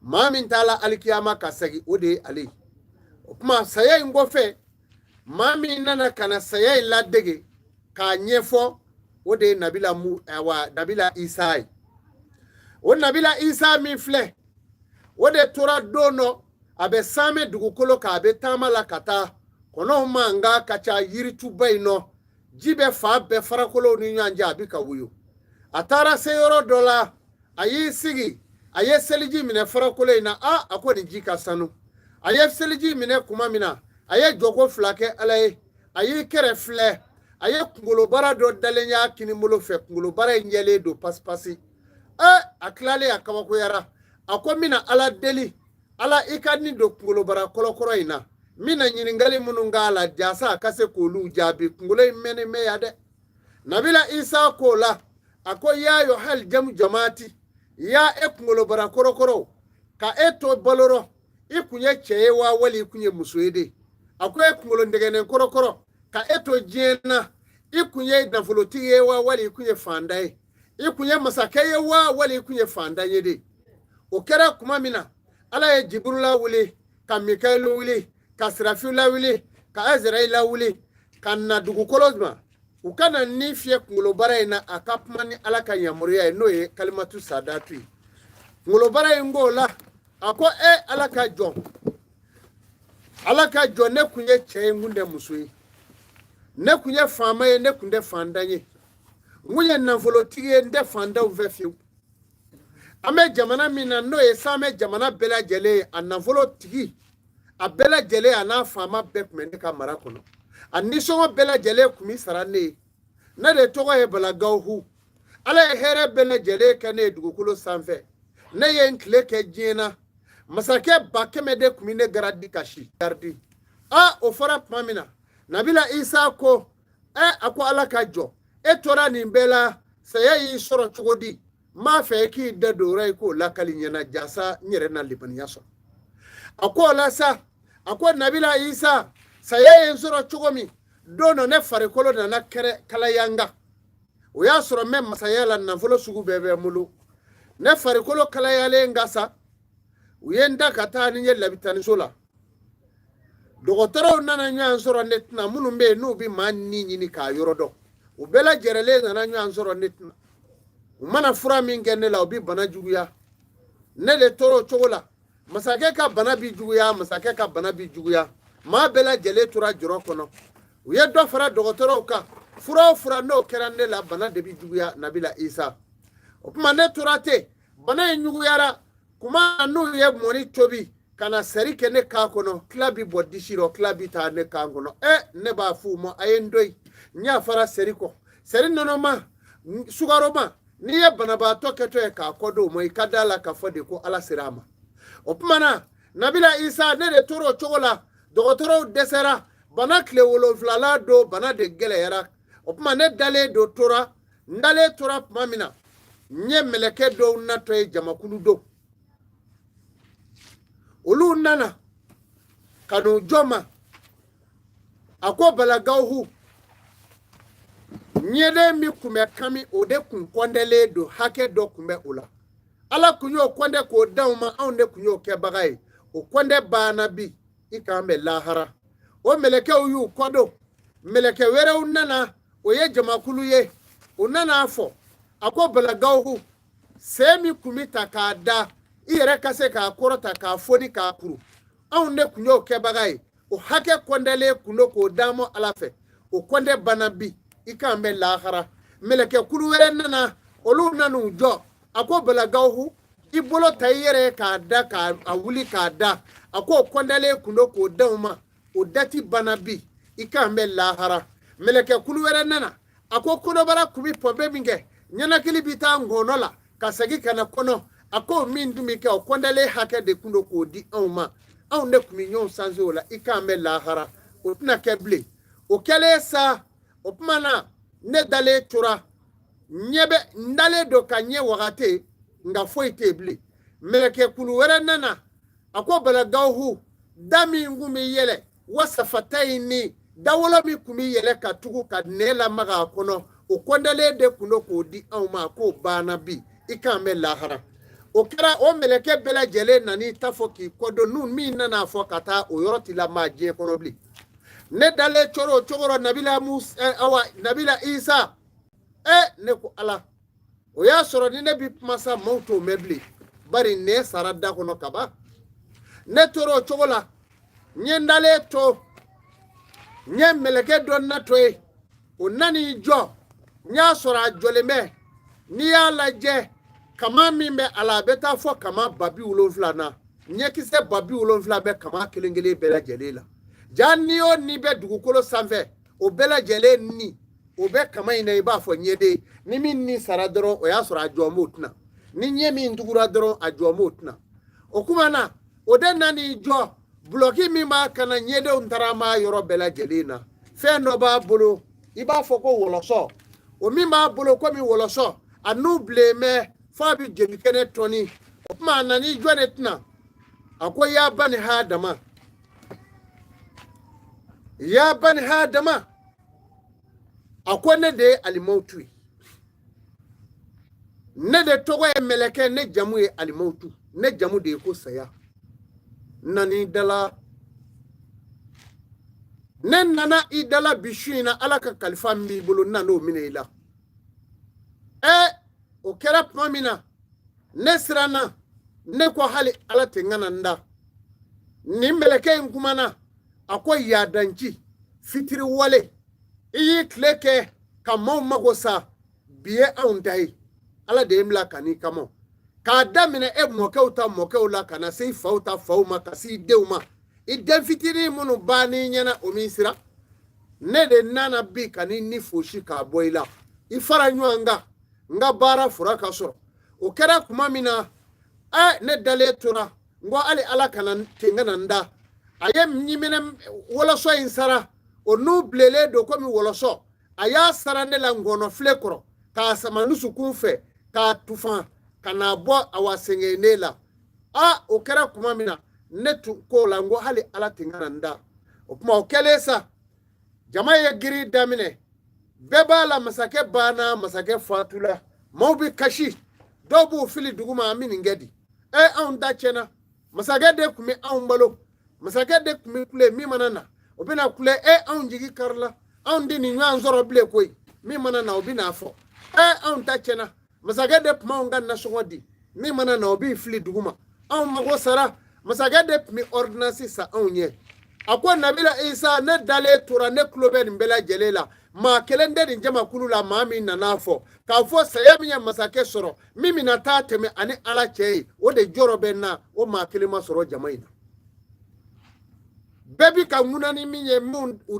maa min t'a la alikiyama ka segin o de ye ale ye o tuma saya in kɔfɛ maa min nana ka na saya in ladege k'a ɲɛfɔ o de ye nabila isa ye o nabila isa min filɛ o de tora don dɔ a bɛ saamɛ dugukolo kan a bɛ taama la ka taa kɔnɔw mankan ka ca yirituba in nɔ ji bɛ fa bɛɛ farakolow ni ɲɔgɔn cɛ a bɛ ka woyo a taara se yɔrɔ dɔ la a y'i sigi a ye seliji minɛ farakolo in na a ko nin ji ka sanu a ye seliji minɛ kuma min na a ye jɔko 2 kɛ ala ye a y'i kɛrɛ filɛ a ye kunkolobara dɔ dalen y'a kinibolo fɛ kunkolobara in ɲɛlen don pasipasi a tilalen a kabakoyara a ko n bɛna ala deli ala i ka nin don kunkolobara kɔlɔkɔrɔ in na mina nyiningali munungala jasa kase kolu jabi kungule mene me yade nabila isa kola ako yayo hal jam jamati ya ekungolo bara korokoro ka eto baloro ikunye chewa wali ikunye musuede ako ekungolo ndegene korokoro ka eto jena ikunye nafuloti yewa wali ikunye fandai ikunye masake yewa wali ikunye fandai yede okera kumamina ala ye jibrila wuli ka mikailu wuli ka sirafila wuli ka azraila wuli ka na dugukolozma ukana ni fiye kungolo bara ina akapmani ala ka yamuriya no ye kalimatu sadatu kungolo bara ngola ako ala ka jo ne kunye che ngunde musui ne kunye fama ye ne kunde fandanye nguye navolotiye nde fanda uvefiu ame jamana mina no ye same jamana bela jele anavolotigi a bela jele ana fama bekmende ka marakono anisongo bela jele kumi sarane na de togo he bala gawhu ala here bela jele kane dugukulo sanfe ne ye nkle ke jina masake bakemede kumi ne garadi kashi gardi ofara pamina nabila isa ko ako ala kajo tora ni bela sayi soro chugodi ma fe ki da dorai ko lakali nyana jasa nyere na libaniya so ako la sa ako nabila isa saye soro chugomi dono ne fare kolo na kere kala yanga o ya soro mem masayala na volo sugu bebe mulu ne fare kolo kala yale ngasa uyenda kata ni nyela bitani sola dogotoro nana nyan soro netna munu mbe no bi manni nyini ka yorodo ubela jerele nana nyan soro netna umana fura min genne la obi bana juguya ne le toro chogola masake ka bana bi juguya masake ka bana bi juguya ma bela jele tura joro kono uye do fara dogotoro ka fura no kerande la bana de bi juguya nabila isa opuma ne turate bana nyuguyara kuma no ye moni tobi kana seri kene ka kono klabi bodishiro klabi ta ne ka kono ne ba fu mo ayendoi nya fara seri ko seri nono ma sugaro ma ni ye banabato keto e ka kodo mo ikadala ka fode ko ala sirama opmana nabila isa ne de toro chogola dogotoro desera bana klewolo flala do bana de gelera opma ne dale do tora ndale tora mamina nye meleke do nato e jamakulu do ulu nana kanu joma ako balagawhu nyede mi kume kami ode kun kondele do hake do kume ula ala kunyo konde ko dawma awne kunyo ke bagay o konde bana bi ikambe lahara o meleke uyu kodo meleke were unana o ye jamakulu ye unana afo ako balagawhu semi kumita ka da ire kase ka korota ka fodi ka kuru awne kunyo ke bagay o hake kondele kuno ko damo alafe o konde bana bi ikambe lahara meleke kuluwere nana olu nanu jo ako balagawhu ibolo tayere ka da ka awuli ka da ako kondale kuno ko dawma o dati banabi ikambe lahara meleke kuluwere nana ako kuno bara kubi pombe minge nyana kilibita ngonola kasagi kana kono ako mindumi ke o kondale hake de kuno ko di awma awne kumi nyon sanzola ikambe lahara o tuna keble o kele sa opmana ne dale tura nyebe ndale do kanye wakate nga foi teble meleke kuluwere nana ako balagawhu dami ngumi yele wasafataini dawolo mi kumi yele ka tugu ka nela maga kono o kondale de kuno ko di awma ko bana bi ikame lahara o kera o meleke bela jele nani tafoki kodo nun mi nana fo kata o yoroti la maje kono bli ne dale chogoro nabila nabila isa ne ko ala o ya soro ni ne bi masa mauto mebli bari ne sarada kono kaba ne toro chogola nye ndale to nye meleke don na toy o nani jo nya soro joleme ni ala je kama mimbe ala beta fo kama babi ulonfla na nye kise babi ulonfla be kama kelengele bela jelela jani o ni be dugukolo sanfɛ o bela jele ni o be kama ina iba fo nyede ni min ni saradoro o ya soro ajomotna ni nye min dugura doro ajomotna o kuma na o de nani jo bloki min b'a kana ɲɛdenw taara ma yɔrɔ bɛɛ lajɛlen na fɛn dɔ b'a bolo i b'a fɔ ko wɔlɔsɔ o min b'a bolo komi wɔlɔsɔ a n'u bilenmɛ f'a bɛ jeli kɛnɛ tɔni o tuma a nana i jɔ de tɛna a ko ya bani hadama ya bani hadama a ko ne de ye alimautu ye ne de tɔgɔ ye mɛlɛkɛ ne jamu ye alimautu ne jamu de ye ko saya nani dala ne nana i dala bi su in na ala ka kalifa min b'i bolo nana o minɛ i la o kɛra tuma min na ne siranna ne ko hali ala tɛ n kana n da nin mɛlɛkɛ in kumana a ko yadanci fitiri wale i y'i tile kɛ ka maaw mago sa bi ye anw ta ye ala de ye n bila ka n'i kama k'a daminɛ e mɔkɛw ta mɔkɛw la ka na se i faw ta faw ma ka se i denw ma i den fitinin minnu banni ɲɛna o min sira ne de nana bi ka ni fosi k'a bɔ i la i fara ɲɔgɔn kan n ka baara fura ka sɔrɔ o kɛra tuma min na ne dalen tora n ko hali ala kana ten ka na n da a ye ɲiminɛ wɔlɔsɔ in sara o n'u bilelen don komi wɔlɔsɔ a y'a sara ne la ngɔnɔ file kɔrɔ k'a sama nusukun fɛ k'a tufan ka n'a bɔ a wa sɛgɛn ne la o kɛra tuma min na ne tun ko la n ko hali ala ten ka na n da o tuma o kɛlen sa jama ye giri daminɛ bɛɛ b'a la masakɛ banna masakɛ fatula maaw bɛ kasi dɔw b'u fili duguma an bɛ nin kɛ di anw da tiɲɛna masakɛ de tun bɛ anw balo masakɛ de tun bɛ kule min mana na o bɛna kule anw jigi karila anw de nin ɲɔgɔn sɔrɔ bilen koyi min mana na o bɛna fɔ anw ta tiɲɛna masakɛ de tun b'anw ka nasɔngɔ di min mana na o b'i fili duguma anw mago sara masakɛ de tun bɛ ordonnance sa anw ɲɛ a ko nabila isa ne dalen tora ne tulo bɛ nin bɛɛ lajɛlen la maa kelen de nin jamakulu la maa min nana fɔ k'a fɔ saya min ye masakɛ sɔrɔ min bɛna taa tɛmɛ ani ala cɛ ye o de jɔrɔ bɛ n na o maa kelen ma sɔrɔ jama in na bɛɛ bi ka ŋuna ni min ye min u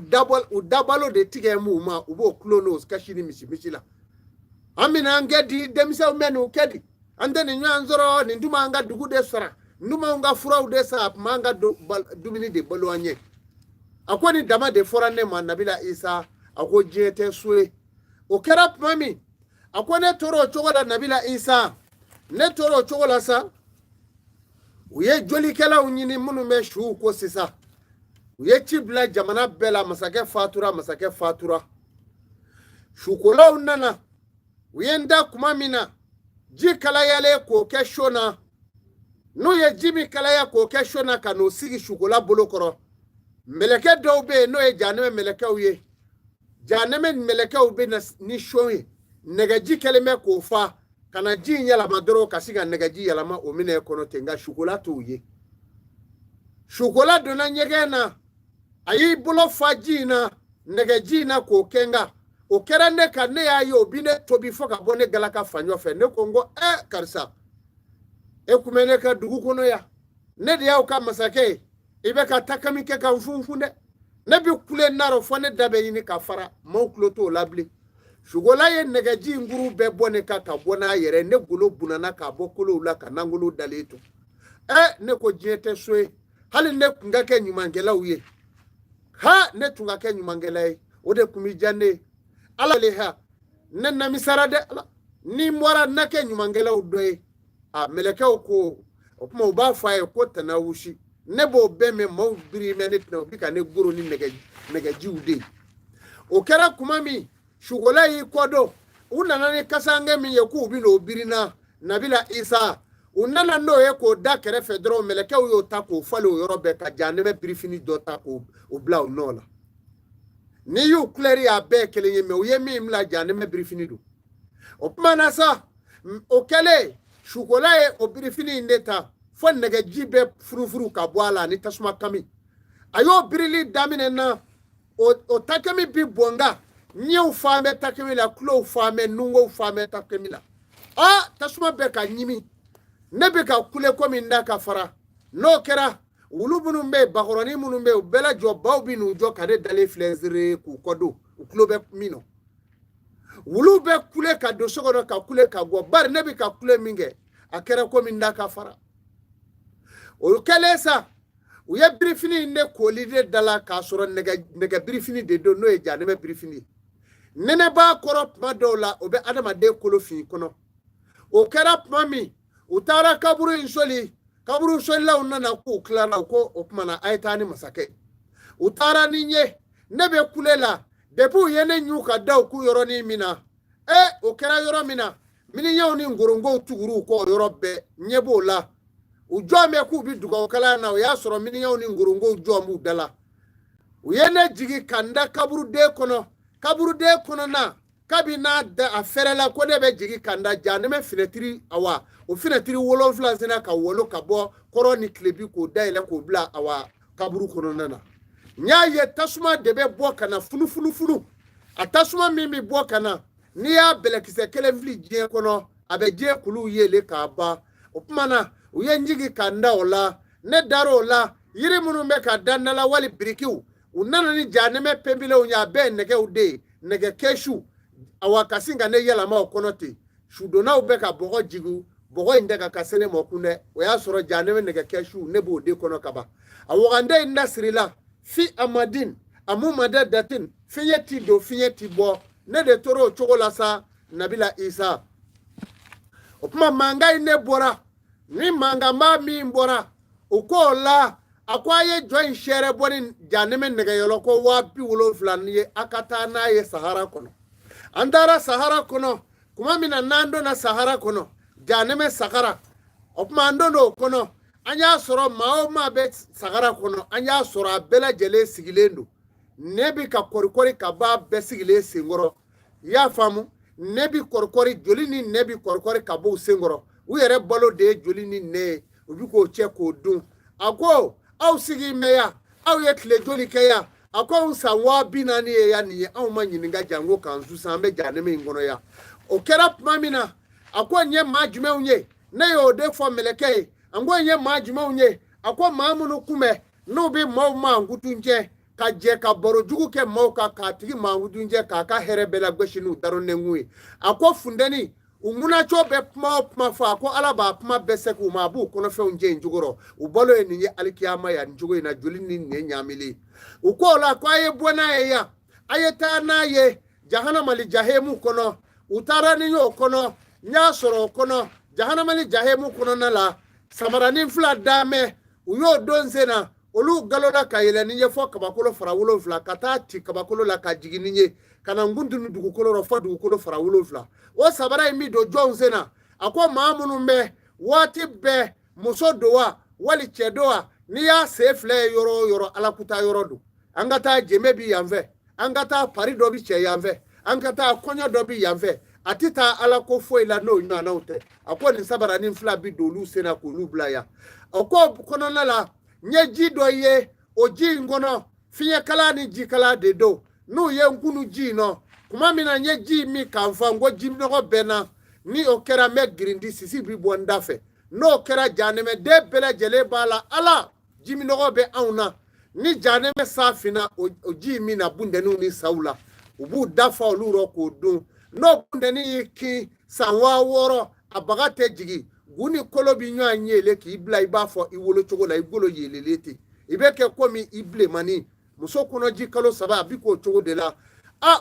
dabalo de tigɛ mun ma u b'o kulo n'o kasi ni misi la an bɛna an kɛ di denmisɛnw bɛ nin kɛ di an tɛ nin ɲɔgɔn sɔrɔ nin tuma an ka dugu de sara nin tuma an ka furaw de sa a tuma an ka dumuni de balo an ye a ko ni dama de fɔra ne ma nabila isa a ko diɲɛ tɛ so ye o kɛra tuma min a ko ne tora o cogo la nabila isa ne tora o cogo la sa u ye jolikɛlaw ɲini minnu bɛ suw ko sisan u ye ci bila jamana bɛɛ la masakɛ fatura sukolaw nana u ye n da kuma min na ji kalayalen k'o kɛ so na n'u ye ji min kalaya k'o kɛ so na ka n'o sigi sukola bolo kɔrɔ mɛlɛkɛ dɔw bɛ yen n'o ye jahanɛmɛ mɛlɛkɛw ye jahanɛmɛ mɛlɛkɛw bɛ na ni so ye nɛgɛji kɛlen bɛ k'o fa ka na ji in yɛlɛma dɔrɔn ka se ka nɛgɛji yɛlɛma o minɛ kɔnɔ ten nka sukola t'o ye sukola donna ɲɛgɛn na a y'i bolo fa ji in na nɛgɛji in na k'o kɛ nka o kɛra ne kan ne y'a ye o bi ne tobi fo ka bɔ ne galaka fa ɲɔfɛ ne ko n ko karisa e kun bɛ ne ka dugu kɔnɔ yan ne de y'aw ka masakɛ ye i bɛ ka takami kɛ ka n funfun dɛ ne bi kule narɔ fɔ ne da bɛ ɲini ka fara maaw tulo t'o la bilen sukola ye nɛgɛji in kuru bɛɛ bɔ ne kan ka bɔ n'a yɛrɛ ne golo bunana k'a bɔ kolow la ka nangolo dalen to ne ko diɲɛ tɛ so ye hali ne tun ka kɛ ɲumankɛlaw ye ne tun ka kɛ ɲumankɛla ye o de tun bɛ diya ne ye ala le ne namisara dɛ ala ni n bɔra na kɛ ɲumankɛlaw dɔ ye mɛlɛkɛw ko o kuma u b'a fɔ a ye ko tanawusi ne b'o bɛɛ mɛn maaw birimɛ ne tɛna u bɛ ka ne goro ni nɛgɛjiw de ye o kɛra kuma min sukola y'i kɔdɔn u nana ni kasange min ye k'u bɛ n'o birina nabila isa u nana n'o ye k'o da kɛrɛfɛ dɔrɔn mɛlɛkɛw y'o ta k'o falen o yɔrɔ bɛɛ ka jahanɛmɛ birifini dɔ ta k'o bila o nɔ la ni y'u kulɛri a bɛɛ kelen ye mɛ u ye min bila jahanɛmɛ birifini don o kuma na sa o kɛlen sukola ye o birifini in de ta fo nɛgɛji bɛ furufuru ka bɔ a la ani tasuma kami a y'o birili daminɛ na o takami bi bɔn nka ɲɛw fan bɛ takami la tulow fan bɛ nungow fan bɛ takami la tasuma bɛ ka ɲimi ne bɛ ka kule komi n da ka fara n'o kɛra wulu minnu bɛ yen bakɔrɔni minnu bɛ yen u bɛɛ lajɔ baw bɛ n'u jɔ ka ne dalen filɛ zere k'u kɔdon u tulo bɛ min na wulu bɛ kule ka don so kɔnɔ ka kule ka bɔ bari ne bɛ ka kule min kɛ a kɛra komi n da ka fara o kɛlen sa u ye birifini ne koli de dala k'a sɔrɔ nɛgɛ birifini de don n'o ye jahanɛmɛ birifini nɛnɛ b'a kɔrɔ tuma dɔw la o bɛ adamaden kolo fin kɔnɔ o kɛra tuma min u taara kaburu in soli kaburu solilaw nana k'u tilala ko o tuma na a ye taa ni masakɛ u taara ni ye ne bɛ kule la depuis u ye ne ɲu ka da u k'u yɔrɔnin min na o kɛra yɔrɔ min na miniɲɛw ni ngorongow tuguru kɔ yɔrɔ bɛɛ ɲɛ b'o la u jɔn bɛ k'u bi dugawukala na o y'a sɔrɔ miniɲɛw ni ngorongow jɔn b'u da la u ye ne jigi ka n da kaburuden kɔnɔ na kabi n'a da a fɛrɛla ko ne bɛ jigi ka n da jahanɛmɛ finɛtiri awa o finɛtiri 7 sena ka wolo ka bɔ kɔrɔ ni tilebi k'o dayɛlɛ k'o bila awa kaburu kɔnɔna na n y'a ye tasuma de bɛ bɔ ka na funufunu a tasuma min bɛ bɔ ka na n'i y'a bɛlɛkisɛ kelen fili diɲɛ kɔnɔ a bɛ diɲɛ kulu yele k'a ban o tuma na u ye n jigi ka n da o la ne dara o la yiri minnu bɛ ka da n da la wali birikiw u nana ni jahanɛmɛ pembilenw ye a bɛɛ ye nɛgɛw de ye nɛgɛ kɛsu awa ka sin ka ne yɛlɛma o kɔnɔ ten sudonnaw bɛ ka bɔgɔ jigi bɔgɔ in tɛ ka se ne ma kun dɛ o y'a sɔrɔ jahanɛmɛ nɛgɛ kɛsu ne b'o de kɔnɔ ka ban a wagande in da sirila fi amadin amu mada datin fiɲɛ ti don fiɲɛ ti bɔ ne de tora o cogo la sa nabila isa o tuma mankan in ne bɔra ni mankanba min bɔra o k'o la a ko a ye jɔ in sɛrɛ bɔ ni jahanɛmɛ nɛgɛyɔlɔ ko 70,000 ye a ka taa n'a ye sahara kɔnɔ an taara sahara kɔnɔ kuma min na n'an donna sahara kɔnɔ jahanɛmɛ sahara o tuma an donna o kɔnɔ an y'a sɔrɔ maa o maa bɛ sahara kɔnɔ an y'a sɔrɔ a bɛɛ lajɛlen sigilen don ne bi ka kɔrikɔri ka b'a bɛɛ sigilen senkɔrɔ i y'a faamu ne bi kɔrikɔri joli ni ne bi kɔrikɔri ka b'u senkɔrɔ u yɛrɛ balo de ye joli ni ne ye u bi k'o cɛ k'o dun a ko aw sigi mɛn yan aw ye tile joli kɛ yan a ko anw san 40,000 ye yan nin ye anw ma ɲininka jango k'an susan an bɛ jahanɛmɛ in kɔnɔ yan o kɛra tuma min na a ko n ye maa jumɛnw ye ne y'o de fɔ mɛlɛkɛ ye an ko n ye maa jumɛnw ye a ko maa minnu kunbɛn n'u bɛ maaw mankutun cɛ ka jɛ ka baro jugu kɛ maaw kan k'a tigi mankutun cɛ k'a ka hɛrɛ bɛɛ lagosi n'u daronenkun ye a ko funtɛni u munaco bɛ kuma o kuma fɔ a ko ala b'a kuma bɛɛ sɛgɛ u ma a b'u kɔnɔfɛnw jɛ in cogo rɔ u balo ye nin ye alikiyama ya nin cogo in na joli ni nin ɲaamili u ko o la ko a ye bɔ n'a ye yan a ye taa n'a ye jahanamali jahemu kɔnɔ u taara ni y'o kɔnɔ n y'a sɔrɔ o kɔnɔ jahanamali jahemu kɔnɔna la samaranin 2 daamɛ u y'o don sen na olu galola ka yɛlɛ ni ye fɔ kabakolo fara 7 ka taa ci kabakolo la ka jigin ni ye ka na nguntunu dugukolo rɔ fɔ dugukolo fara 7 o sabara in bi don jɔnw sen na a ko maa minnu bɛ waati bɛɛ muso don wa wali cɛ don wa n'i y'a sen 2 ye yɔrɔ o yɔrɔ alakuta yɔrɔ don an ka taa jɛmɛ bi yan fɛ an ka taa pari dɔ bi cɛ yan fɛ an ka taa kɔɲɔ dɔ bi yan fɛ a ti taa ala ko foyi la n'o ɲɔgɔnnaw tɛ a ko nin sabaranin 2 bi don olu sen na k'olu bila yan o ko kɔnɔna la n ye ji dɔ ye o ji in kɔnɔ fiɲɛkala ni jikala de don n'u ye n kunu ji in nɔ kuma min na n ye ji min kan fɔ n ko ji nɔgɔ bɛ n na ni o kɛra n bɛ girindi sisi bi bɔ n da fɛ n'o kɛra jahanɛmɛden bɛɛ lajɛlen b'a la ala ji min nɔgɔ bɛ anw na ni jahanɛmɛ sa finna o ji min na bundɛniw ni saw la u b'u dafa olu rɔ k'o dun n'o bundɛni y'i kin san 6,000 a baga tɛ jigin gu ni kolo bi ɲɔgɔn yele k'i bila i b'a fɔ i wolo cogo la i bolo yelelen ten i bɛ kɛ komi i bilemani muso kɔnɔji kalo 3 a bi k'o cogo de la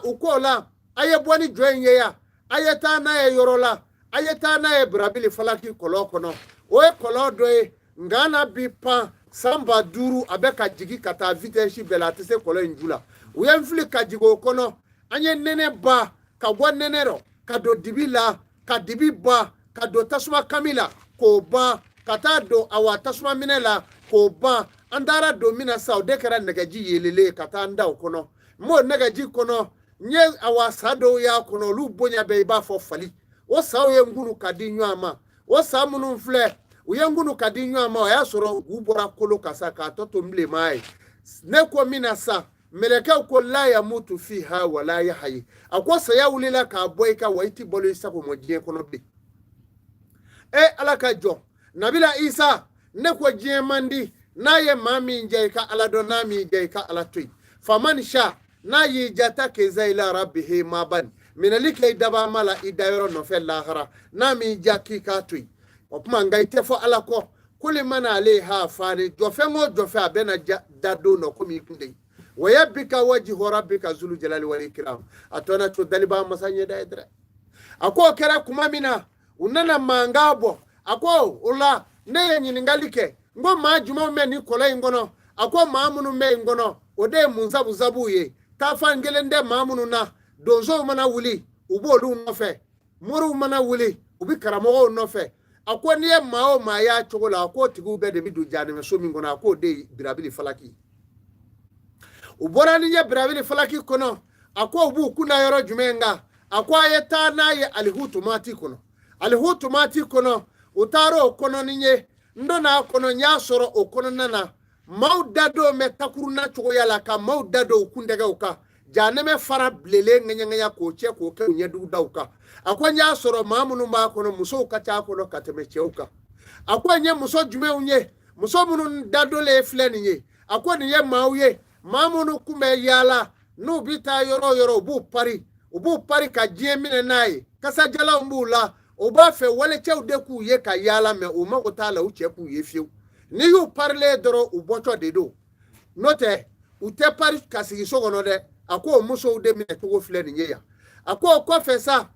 u k'o la a ye bɔ ni jɔ in ye yan a ye taa n'a ye yɔrɔ la a ye taa n'a ye birabili falaki kɔlɔn kɔnɔ o ye kɔlɔn dɔ ye nka n'a bi pan san 5,000 a bɛ ka jigin ka taa vitɛsi bɛɛ la a tɛ se kɔlɔn in ju la u ye n fili ka jigin o kɔnɔ an ye nɛnɛ ba ka bɔ nɛnɛ rɔ ka don dibi la ka dibi ba ka don tasuma kami la k'o ban ka taa don awa tasuma minɛ la k'o ban an taara don min na sa o de kɛra nɛgɛji yelele ka taa an da o kɔnɔ n m'o nɛgɛji kɔnɔ n ye awa sa dɔw y'a kɔnɔ olu bonya bɛɛ i b'a fɔ fali o saw ye ngunu ka di ɲɔgɔn ma o sa minnu filɛ u ye ngunu ka di ɲɔgɔn ma o y'a sɔrɔ u bɔra kolo kan sa k'a tɔ to bilenman ye ne ko min na sa mɛlɛkɛw ko la yamutu fiha wala yahyi a ko saya wulila k'a bɔ i ka wa i ti balo i sago ma diɲɛ kɔnɔ bilen ala ka jɔn nabila isa ne ko diɲɛ man di n'a ye maa min ja i ka ala dɔn n'a min ja i ka ala to yen faman sha n'a y'i jata keza ila rabbihi maban minɛli kɛ i dabama la i dayɔrɔ nɔfɛ lahara n'a min ja k'i k'a to yen o tuma nka i tɛ fɔ ala kɔ kuli mana alaiha fani jofe abena dado no komi kunde wayabika wajhu rabbika zul jalali wal ikram atona to daliba masanye da idra ako kera kuma mina unana mangabo ako ula ne nyini ngalike ngo majuma me ni kola ngono ako maamunu me ngono ode munzabu zabuye tafa ngelende maamunu na dozo mana wuli ubolu nofe muru mana wuli ubi karamo nofe ako niye mao maya chogola ako tigu be de midu jani me so mi ngono ako de birabili falaki ubora niye birabili falaki kono ako ubu kuna yoro jumenga ako ayeta na ye alihutu mati kono utaro kono niye ndona kono nyasoro okono nana maudado me takuruna chogo yala ka maudado ukundega uka janeme fara blele ngenya ko che ko ke nyedu dauka akwanya soro mamunu ma kono muso kata kono kateme cheuka akwanya muso jume unye muso munu dado le fleni nye akwani ye mauye mamunu kume yala no bita yoro ubu pari ka jemine nayi kasa jala mbula oba fe wale chew de ku ye ka yala me o ma ko tala u che ku ye fiu ni yu parle doro ubocho de do note u te pari kasi sogono de ako muso de mi to fleni nye ya ako kofe sa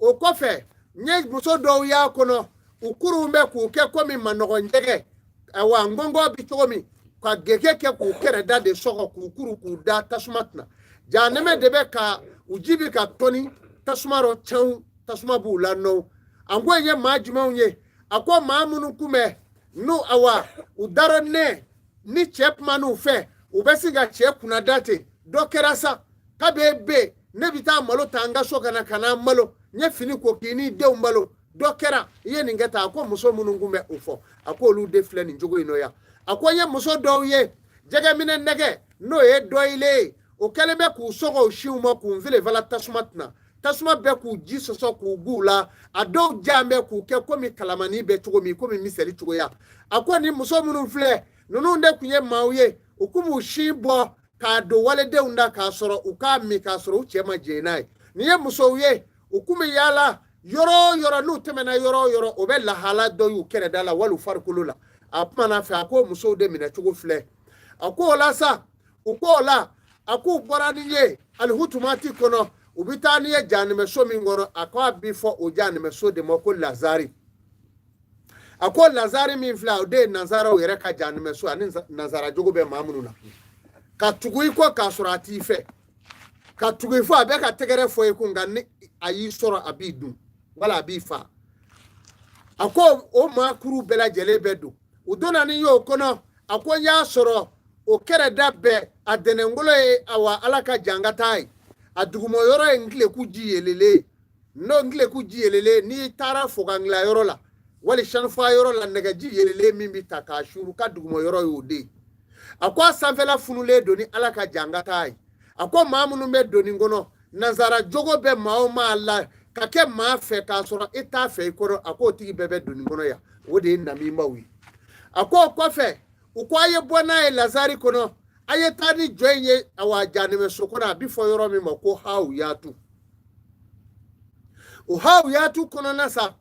o kofe nye muso do ya kono ukuru mbe ku ke komi manogo njege awa ngongo bi tomi kwa geke ke ku kere da de sogo ku kuru ku da tasmatna janeme debe ka ujibi ka toni tasmaro chau tasmabu la no angwenye majuma unye akwa maamunu kume no awa udaro ne ni chep manu fe ubesiga chep kuna date dokerasa kabebe nebita malo tanga soka na kana malo nye fini ko kini de malo dokera ye ningeta akwa muso munungume ufo akwa lu de fleni njogo inoya akwa ye muso do ye jege mine nege no ye doile o kelebe ku sogo shiuma ku mvile vala tasmatna tasuma be ku jisoso ku gula ado jambe ku ke komi kalamani be tugo mi komi miseli tugo ya akwa ni muso munu fle nunu nde kunye mauye ukumu shibo ka do wale de unda ka soro uka mi ka soro uchema jenai niye muso ye ukumi yala yoro nu temena yoro obe la hala do yu kere dala walu farkulula apana fe akwa muso de mina tugo fle akwa la sa ukola aku borani ye alhutumati kono ubitani ye janime so mingoro akwa before o janime so de moko lazari ako lazari mi fla de nazara o yere ka janime so ani nazara jogo be mamunu na ka tugui ko ka surati fe ka tugui fo abe ka tegere fo eku ngani ayi soro abidu wala bifa ako o makuru bela jele bedu udona ni yo kono ako nya soro o kere dabbe adenengolo e awa alaka jangatai adugumo yoro engle ku jiyelele no ngle ku jiyelele ni tara fogangla yoro la wali shanfa yoro la nega jiyelele mimbi takashuru ka dugumo yoro yode akwa sanfela funule doni alaka jangatai akwa mamunu me doni ngono nazara jogo be maoma alla kake ma fe ka soro ita fe ikoro akwa tigi bebe doni ngono ya wode nami mawi akwa kofe ukwaye bona e lazari kono aye tani joye awa janime sokona before yoro mi mako hawu yatu kono nasa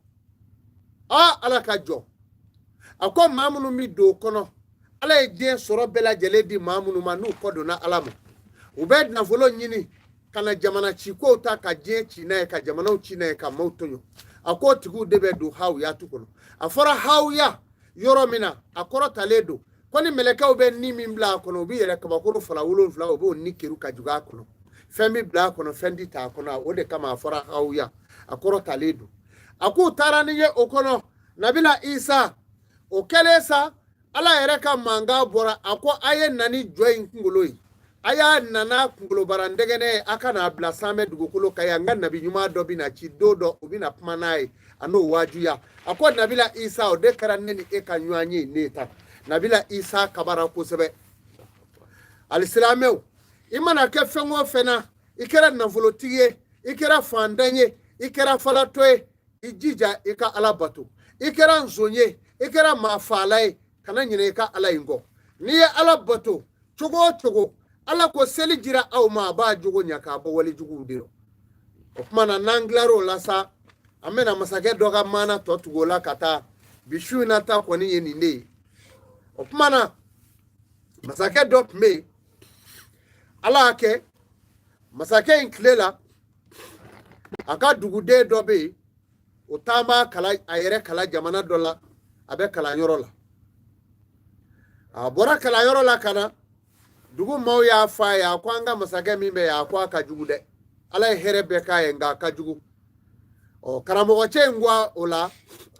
alaka jo akwa mamunu mi do kono ala eje soro bela jeledi mamunu manu kodo na alamu ubed na volo nyini kana jamana chiko ta ka je china ka jamana china ka mautonyo akwa tigu debe do hawu yatu kono afora hawu ya yoro mina akoro taledo koni meleka ube ni mimbla kono ubi yele kama kuru fala ulo fala ube ni kiru kajuga kono femi bla kono fendi ta kono ode kama afora hauya akoro taledu aku tarani ye okono nabila isa okelesa ala yereka manga bora ako aye nani join ngoloi aya nana ngolo barandegene akana bla same dugukulo kaya ngan nabi nyuma dobi na chidodo ubina pmanai ano wajuya ako nabila isa ode karaneni ekanywanyi neta nabila isa kabara kusebe alislameu imana ke fengo fena ikera navolotiye ikera fandanye ikera falatoe ijija ika alabatu ikera nzonye ikera mafalai kana nyine ka alaingo niye alabatu chugo ala ko seli jira au ma ba jugo nyaka ba wali jugo diro okmana nanglaro lasa amena masake doga mana to tugola kata bishu na ta kɔni ye nin de ye o kuma na masakɛ dɔ tun bɛ yen ala y'a kɛ masakɛ in tile la a ka duguden dɔ bɛ yen o taama kala a yɛrɛ kala jamana dɔ la a bɛ kalanyɔrɔ la a bɔra kalanyɔrɔ la ka na dugu maaw y'a fɔ a ye a ko an ka masakɛ min bɛ yen a ko a ka jugu dɛ ala ye hɛrɛ bɛɛ k'a ye nka a ka jugu karamɔgɔ cɛ in ko o la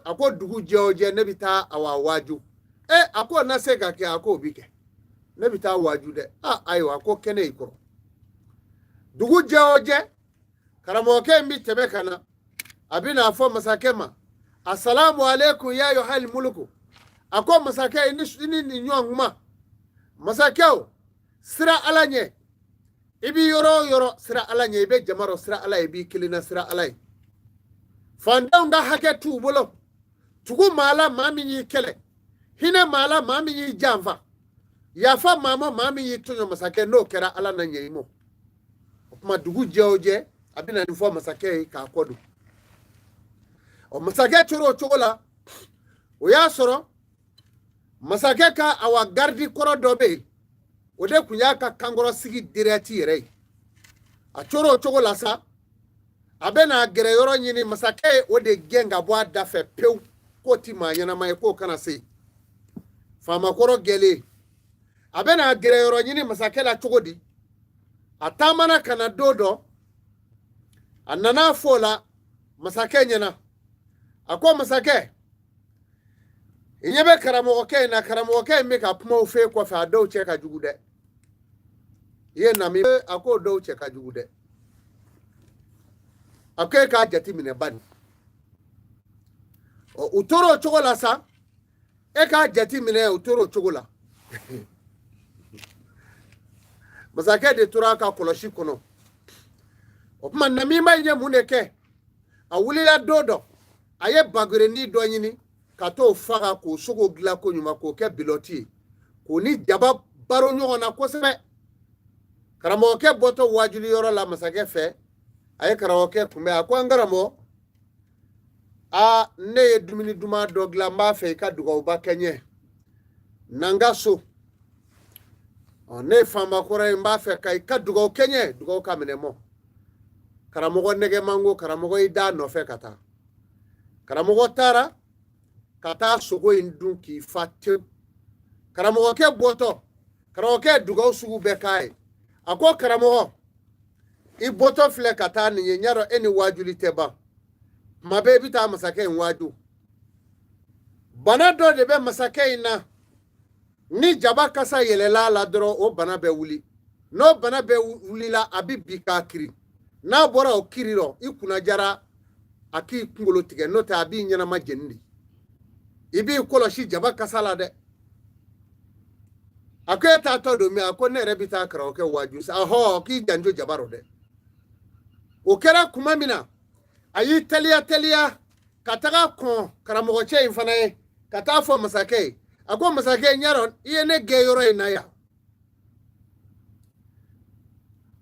a ko dugu jɛ o jɛ ne bɛ taa a waaju a ko na se ka kɛ a ko o bɛ kɛ ne bɛ taa waaju dɛ ayiwa a ko kɛnɛ y'i kɔrɔ dugu jɛ o jɛ karamɔgɔkɛ in bɛ tɛmɛ ka na a bɛ n'a fɔ masakɛ ma asalamu aleykum ya ayyuhal muluku a ko masakɛ ni nin ɲɔgɔn kuma masakɛ o sira ala ɲɛ i bɛ yɔrɔ o yɔrɔ sira ala ɲɛ i bɛ jama rɔ sira ala ye i b'i kelen na sira ala ye fantanw ka hakɛ t'u bolo tugu maa la maa min y'i kɛlɛ hinɛ maa la maa min y'i janfa yafa maa ma maa min y'i tɔɲɔ masakɛ n'o kɛra ala na ɲɛ i ma o tuma dugu jɛ o jɛ a bɛ na nin fɔ masakɛ ye k'a kɔ don masakɛ tora o cogo la o y'a sɔrɔ masakɛ ka awa garidi kɔrɔ dɔ bɛ yen o de tun y'a ka kankɔrɔ sigi dirɛti yɛrɛ ye a tora o cogo la sa a bɛ n'a gɛrɛ yɔrɔ ɲini masakɛ ye o de gɛn ka bɔ a da fɛ pewu k'o ti maa ɲɛnama ye k'o kana se faamakɔrɔ gɛlen a bɛ n'a gɛrɛ yɔrɔ ɲini masakɛ la cogo di a taamana ka na don dɔ a nana fɔ o la masakɛ ɲɛna a ko masakɛ i ɲɛ bɛ karamɔgɔkɛ in na karamɔgɔkɛ in bɛ ka kumaw fɛ kɔfɛ a dɔw cɛ ka jugu dɛ i ye nami a ko dɔw cɛ ka jugu dɛ a ko e k'a jateminɛ bani u tora o cogo la sa e k'a jateminɛ u tora o cogo la masakɛ de tora a ka kɔlɔsi kɔnɔ o tuma namima in ye mun de kɛ a wulila don dɔ a ye bagerendi dɔ ɲini ka t'o faga k'o sogo dilan ko ɲuman k'o kɛ bilɔti ye k'o ni jaba baro ɲɔgɔn na kosɛbɛ karamɔgɔkɛ bɔtɔ waajuli yɔrɔ la masakɛ fɛ a ye karamɔgɔkɛ kunbɛn a ko an karamɔgɔ ne ye dumuni duman dɔ dilan n b'a fɛ i ka dugawuba kɛ n ye na n ka so ne ye faama kɔrɔ ye n b'a fɛ ka i ka dugawu kɛ n ye dugawu ka minɛ mɔ karamɔgɔ nɛgɛman ko karamɔgɔ i da nɔfɛ ka taa karamɔgɔ taara ka taa sogo in dun k'i fa tewu karamɔgɔkɛ bɔtɔ karamɔgɔkɛ dugawu sugu bɛɛ k'a ye a ko karamɔgɔ i bɔtɔ filɛ ka taa nin ye n y'a dɔn e ni waajuli tɛ ban tuma bɛɛ i bɛ taa masakɛ in waaju bana dɔ de bɛ masakɛ in na ni jaba kasa yɛlɛla a la dɔrɔn o bana bɛ wuli n'o bana bɛ wulila a bɛ bi k'a kiri n'a bɔra o kiri rɔ i kunna jara a k'i kunkolo tigɛ n'o tɛ a b'i ɲɛnama jeni de i b'i kɔlɔsi jaba kasa la dɛ a ko e t'a tɔ don min a ko ne yɛrɛ bɛ taa karamɔgɔkɛ waaju sa k'i janjo jaba rɔ dɛ o kɛra kuma min na a y'i teliya ka taga kɔn karamɔgɔcɛ in fana ye ka taa fɔ masakɛ ye a ko masakɛ n y'a dɔn i ye ne gɛn yɔrɔ in na yan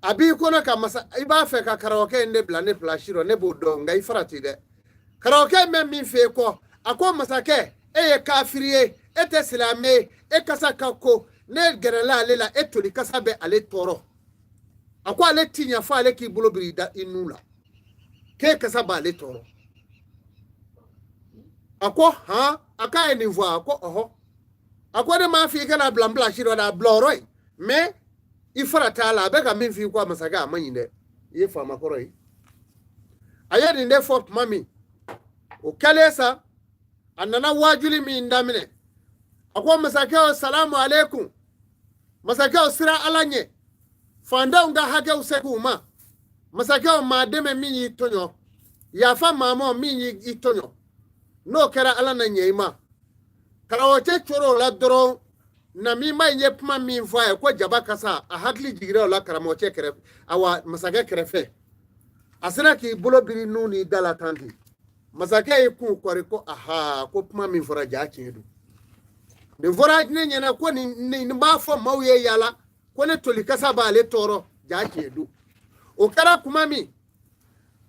a b'i kɔnɔ ka i b'a fɛ ka karamɔgɔkɛ in de bila ne pilasi rɔ ne b'o dɔn nka i farati dɛ karamɔgɔkɛ in bɛ min fɛ kɔ a ko masakɛ e ye kafiri ye e tɛ silamɛ ye e kasa ka ko ne gɛrɛla ale la e toli kasa bɛ ale tɔɔrɔ a ko ale ti ɲɛ fɔ ale k'i bolo biri i nu la k'e kasa b'ale tɔɔrɔ a ko a k'a ye nin fɔ a ko ɔhɔ a ko ne m'a fɔ i kana bila n pilasi dɔ la a bila o yɔrɔ in mɛ i fara t'a la a bɛ ka min fɔ i kɔ masakɛ a ma ɲi dɛ i ye faama kɔrɔ ye a ye nin de fɔ tuma min o kɛlen sa a nana waajuli min daminɛ a ko masakɛ o salamu aleykum masakɛ o sira ala ɲɛ fantanw ka hakɛw segin u ma masakɛ o maa dɛmɛ min y'i tɔɲɔ yafa maa ma min y'i tɔɲɔ n'o kɛra ala na ɲɛ i ma karamɔgɔcɛ coro o la dɔrɔn namima in ye kuma min fɔ a ye ko jaba kasa a hakili jigira o la karamɔgɔcɛ kɛrɛfɛ awa masakɛ kɛrɛfɛ a sera k'i bolo biri nu ni da la tan ten masakɛ ye kun kɔri ko ko kuma min fɔra jaa tiɲɛ don nin fɔra ne ɲɛna ko nin b'a fɔ maaw ye yala ko ne toli kasa b'ale tɔɔrɔ jaa tiɲɛ don o kɛra kuma min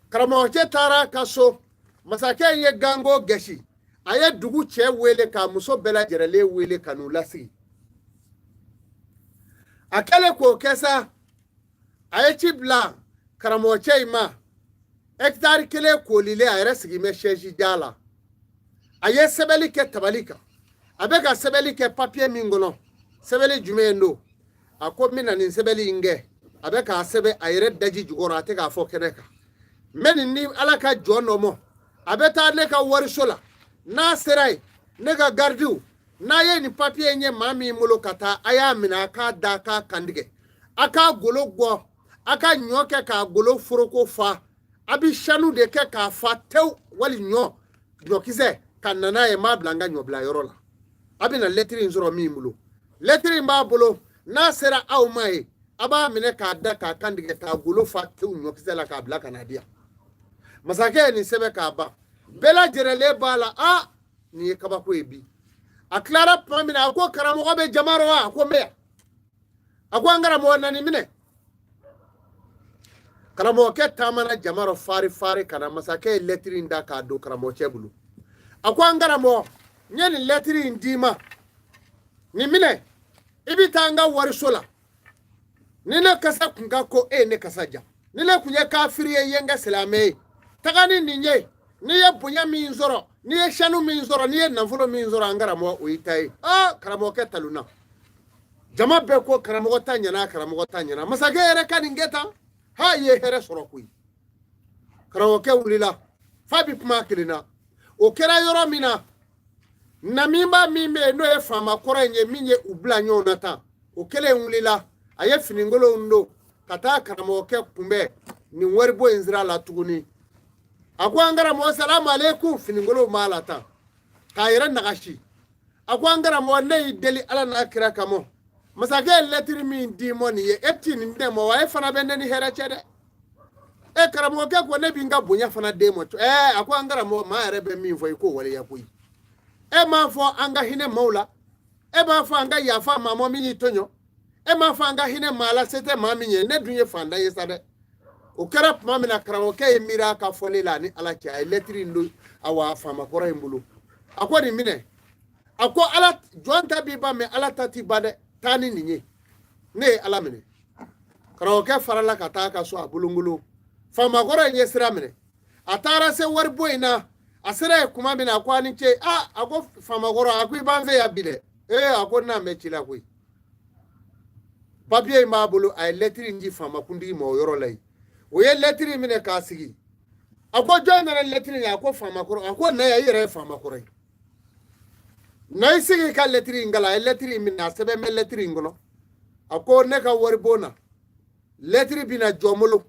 karamɔgɔcɛ taara ka so masakɛ in ye gango gɛsi a ye dugu cɛ wele k'a muso bɛɛ lajɛrɛlen wele ka n'u lasigi a kɛlen k'o kɛ sa a ye ci bila karamɔgɔcɛ in ma hectare 1 koolilen a yɛrɛ sigin bɛ chaise ja la a ye sɛbɛnni kɛ tabali kan a bɛ ka sɛbɛnni kɛ papier min kɔnɔ sɛbɛnni jumɛn don a ko n bɛna nin sɛbɛnni in kɛ a bɛ k'a sɛbɛn a yɛrɛ daji jukɔrɔ a tɛ k'a fɔ kɛnɛ kan n bɛ nin ni ala ka jɔn dɔ mɔ a bɛ taa ne ka wariso la n'a sera yen ne ka gardiw n'a ye nin papier in ye maa min bolo ka taa a y'a minɛ a k'a da a k'a kantigɛ a k'a golo gɔ a ka ɲɔ kɛ k'a golo foroko fa a bɛ sanu de kɛ k'a fa tewu wali ɲɔkisɛ ka na n'a ye m'a bila n ka ɲɔbila yɔrɔ la a bɛna lɛtiri in sɔrɔ min bolo lɛtiri in b'a bolo n'a sera aw ma ye a b'a minɛ k'a da k'a kantigɛ k'a golo fa tewu ɲɔkisɛ la k'a bila ka na di yan masakɛ ye nin sɛbɛn k'a ban bɛɛ lajɛrɛlen b'a la a nin ye kabako ye bi a tilara tuma min na a ko karamɔgɔ bɛ jama rɔ wa a ko n bɛ yan a ko an karamɔgɔ na nin minɛ karamɔgɔkɛ taamana jama rɔ fari ka na masakɛ ye lɛtiri in da k'a don karamɔgɔcɛ bolo a ko an karamɔgɔ n ye nin lɛtiri in d'i ma nin minɛ i bɛ taa n ka wariso la ni ne kasa kun ka ko e ye ne kasa ja ni ne kun ye kafiri ye i ye n kɛ silamɛ ye taga ni nin ye n'i ye bonya min sɔrɔ n'i ye sanu min sɔrɔ n'i ye nafolo min sɔrɔ an karamɔgɔ o y'i ta ye karamɔgɔkɛ taluna jama bɛɛ ko karamɔgɔ ta ɲɛna karamɔgɔ ta ɲɛna masakɛ yɛrɛ ka nin kɛ tan i ye hɛrɛ sɔrɔ koyi karamɔgɔkɛ wulila f'a bɛ kuma kelen na o kɛra yɔrɔ min na naminba min bɛ yen n'o ye faama kɔrɔ in ye min ye u bila ɲɔgɔn na tan o kɛlen wulila a ye finikolonw don ka taa karamɔgɔkɛ kunbɛn nin waribɔ in sira la tuguni a ko an karamɔgɔ salamu aleykum finikolonw b'a la tan k'a yɛrɛ nagasi a ko an karamɔgɔ ne y'i deli ala n'a kira kama masakɛ ye lɛtiri min d'i ma nin ye e ti nin dɛ ma wa e fana bɛ ne ni hɛrɛ cɛ dɛ karamɔgɔkɛ ko ne b'i ka bonya fana d'e ma a ko an karamɔgɔ maa yɛrɛ bɛ min fɔ i k'o waleya koyi e m'a fɔ an ka hinɛ maaw la e m'a fɔ an ka yafa maa ma min y'i tɔɲɔ e m'a fɔ an ka hinɛ maa la se tɛ maa min ye ne dun ye fantan ye sa dɛ o kɛra tuma min na karamɔgɔkɛ ye miiri a ka fɔli la ni ala cɛ a ye lɛtiri in don awa faama kɔrɔ in bolo a ko nin minɛ a ko ala jɔn ta b'i ba mɛ ala ta t'i ba dɛ taa ni nin ye ne ye ala minɛ karamɔgɔkɛ farala ka taa ka so a bolongolo faama kɔrɔ in ye sira minɛ a taara se waribɔ in na a sera ye kuma min na a ko a ni ce a ko faama kɔrɔ a ko i b'an fɛ yan bi dɛ a ko n'an bɛ ci la koyi papiye in b'a bolo a ye lɛtiri in di faama kuntigi ma o yɔrɔ la yen o ye lɛtiri minɛ k'a sigi a ko jɔn nana lɛtiri ye a ko faama kɔrɔ a ko na ya i yɛrɛ ye faama kɔrɔ ye na i sigi ka lɛtiri in kala a ye lɛtiri in minɛ a sɛbɛn bɛ lɛtiri in kɔnɔ a ko ne ka wari bon na lɛtiri bɛna jɔ n bolo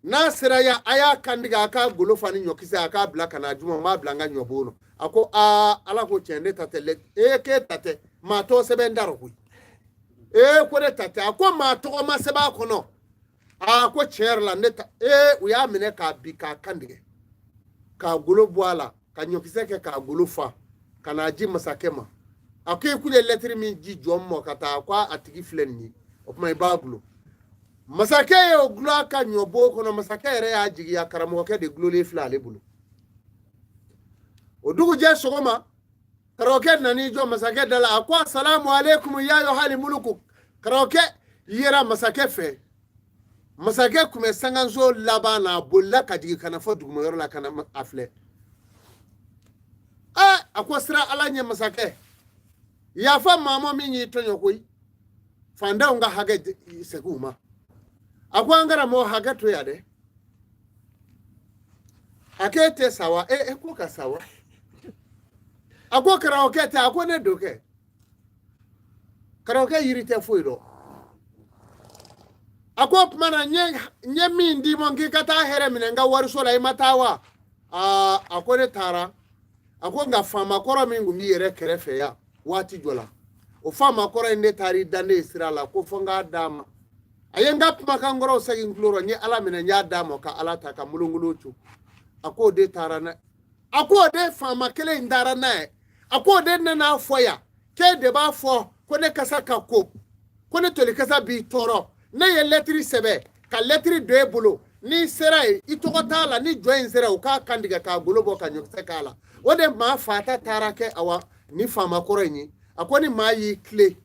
n'a sera yan a y'a kantigɛ a k'a golo fa ni ɲɔkisɛ a k'a bila ka na juma n b'a bila n ka ɲɔ bon na a ko ala ko tiɲɛ ne ta tɛ k'e ta tɛ maa tɔgɔ sɛbɛn da rɔ koyi ko ne ta tɛ a ko maa tɔgɔ ma sɛbɛn a kɔnɔ ko tiɲɛ yɛrɛ la ne ta u y'a minɛ k'a bi k'a kantigɛ k'a golo bɔ a la ka ɲɔkisɛ kɛ k'a golo fa ka n'a ji masakɛ ma a ko i kun ye lɛtiri min ji jɔn mɔ ka taa ko a tigi filɛ nin ye o tuma i b'a gulo masakɛ ye o gulo a ka ɲɔbo kɔnɔ masakɛ yɛrɛ y'a jigiya karamɔgɔkɛ de gulolen filɛ ale bolo o dugujɛ sɔgɔma karamɔgɔkɛ nan'i jɔ masakɛ da la a ko asalamu aleykum ya ayyuhal muluku karamɔgɔkɛ yera masakɛ fɛ masakɛ kun bɛ sanganso laban na a bolila ka jigin ka na fɔ dugumayɔrɔ la ka na a filɛ a ko sira ala ɲɛ masakɛ yafa maa min y'i tɔɲɔ koyi fantanw ka hakɛ segin u ma a ko an karamɔgɔ hakɛ to yan dɛ a ko e tɛ sa wa ko ka sa wa a ko karamɔgɔkɛ tɛ a ko ne don kɛ karamɔgɔkɛ yiri tɛ foyi dɔn a ko tuma na n ye min d'i ma k'i ka taa hɛrɛ minɛ n ka wariso la i ma taa wa a ko ne taara a ko nka faama kɔrɔ min tun b'i yɛrɛ kɛrɛfɛ yan waati jɔ la o faama kɔrɔ in ne taara i da ne ye sira la ko fɔ n k'a d'a ma a ye n ka kumakan kɔrɔw segin n tulo rɔ n ye ala minɛ n y'a d'a ma ka ala ta ka mulungulu cu a k'o de taara n'a a k'o de faama kelen in taara n'a ye a k'o de nana fɔ yan k'e de b'a fɔ ko ne kasa ka ko ne toli kasa b'i tɔɔrɔ ne ye lɛtiri sɛbɛn ka lɛtiri don e bolo n'i sera yen i tɔgɔ t'a la ni jɔ in sera u k'a kantigɛ k'a golo bɔ ka ɲɔkisɛ k'a la o de maa fata taara kɛ awa ni faama kɔrɔ in ye a ko ni maa y'i tile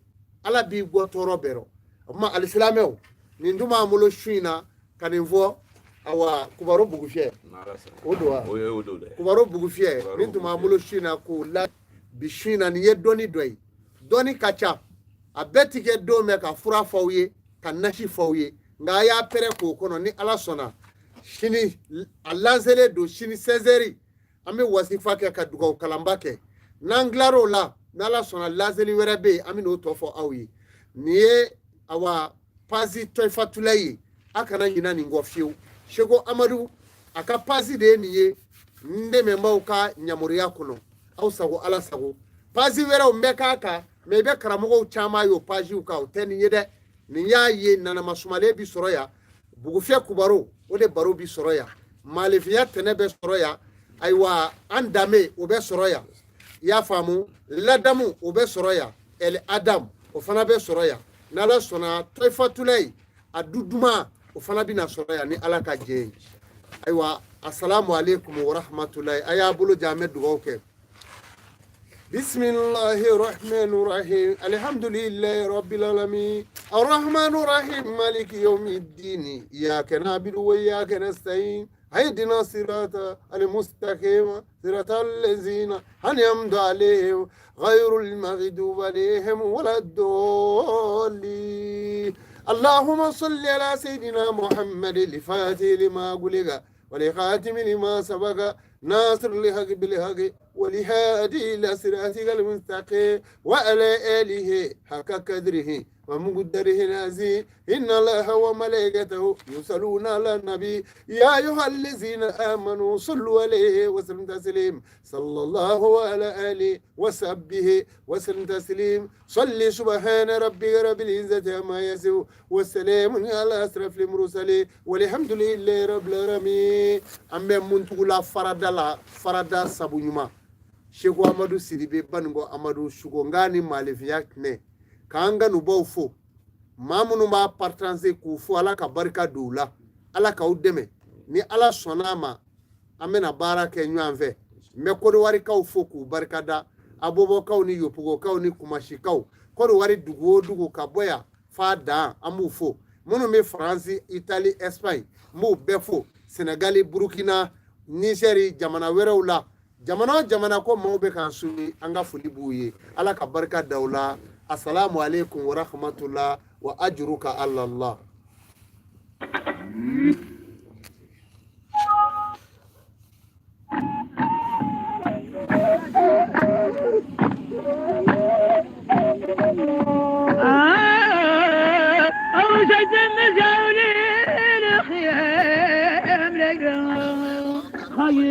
ala b'i bɔ tɔɔrɔ bɛɛ rɔ o tuma alisilamɛw nin dun b'an bolo su in na ka nin fɔ awa Kubaro Bugufiyɛ o don wa Kubaro Bugufiyɛ nin tun b'an bolo su in na k'o la bi su in na nin ye dɔnni dɔ ye dɔnni ka ca a bɛɛ ti kɛ don bɛɛ ka fura f'aw ye ka nasi f'aw ye nka a y'a pɛrɛ k'o kɔnɔ ni ala sɔnna sini a lancelen don sini 16h an bɛ wasifa kɛ ka dugawu kalanba kɛ n'an tilar'o la n'ala sɔnna lanceli wɛrɛ bɛ yen an bɛ n'o tɔ fɔ aw ye nin ye awa pasi tɔyifatula ye a kana ɲina nin kɔ fiyewu Seko Amadu a ka pasi de ye nin ye n dɛmɛbaaw ka yamaruya kɔnɔ aw sago ala sago pasi wɛrɛw n bɛ k'a kan mɛ i bɛ karamɔgɔw caman ye o pasiw kan o tɛ nin ye dɛ nin y'a ye nanama sumalen bi sɔrɔ yan Bugufiyɛ Kubaro o de baro bi sɔrɔ yan maalefiya tɛnɛ bɛ sɔrɔ yan ayiwa an danbe o bɛ sɔrɔ yan i y'a faamu ladamu o bɛ sɔrɔ yan ɛl adam o fana bɛ sɔrɔ yan n'ala sɔnna tɔyifatula ye a du duman o fana bɛna sɔrɔ yan ni ala ka jɛ ye ayiwa assalamu alaikum wa rahmatulahi a y'a bolo jan an bɛ dugawu kɛ بسم الله الرحمن الرحيم الحمد لله رب العالمين الرحمن الرحيم مالك يوم الدين إياك نعبد وإياك نستعين اهدنا الصراط المستقيم صراط الذين أنعمت عليهم غير المغضوب عليهم ولا الضالين اللهم صل على سيدنا محمد الفاتح لما أغلق والخاتم لما سبق ناصر الحق بالحق ولهادي إلى صراطك المستقيم وعلى آله حق قدره ومقدره العظيم إن الله وملائكته يصلون على النبي يا أيها الذين آمنوا صلوا عليه وسلم تسليم صلى الله على آله وصحبه وسلم تسليم صلي سبحان ربك رب العزة عما يصفون والسلام على أشرف المرسلين والحمد لله رب العالمين أمي منتقلا فردا سابونيما Seko Amadu Sidibe Bango Amadu Shugongani Malefiya ne kanga nubaw fo mamunu ma partanse ku fo ala ka barika doula ala ka udeme ni ala sonama amena baraka ɲɔgɔn fɛ me kodowari kaw fo ku barika da abobo kaw ni yopugo kaw ni kumashi kaw kodowari dugu o dugu ka bɔya fa dan amu fo munu me France Italie Espagne mu bɛɛ fo Senegal Burkina Niger jamana wɛrɛw la jamana ko maaw bɛ kan suni an ka foli b'u ye ala ka barika da u la assalamu alaikum wa rahmatullah wa ajruka Allah أوجد المزاولين خيام لك خير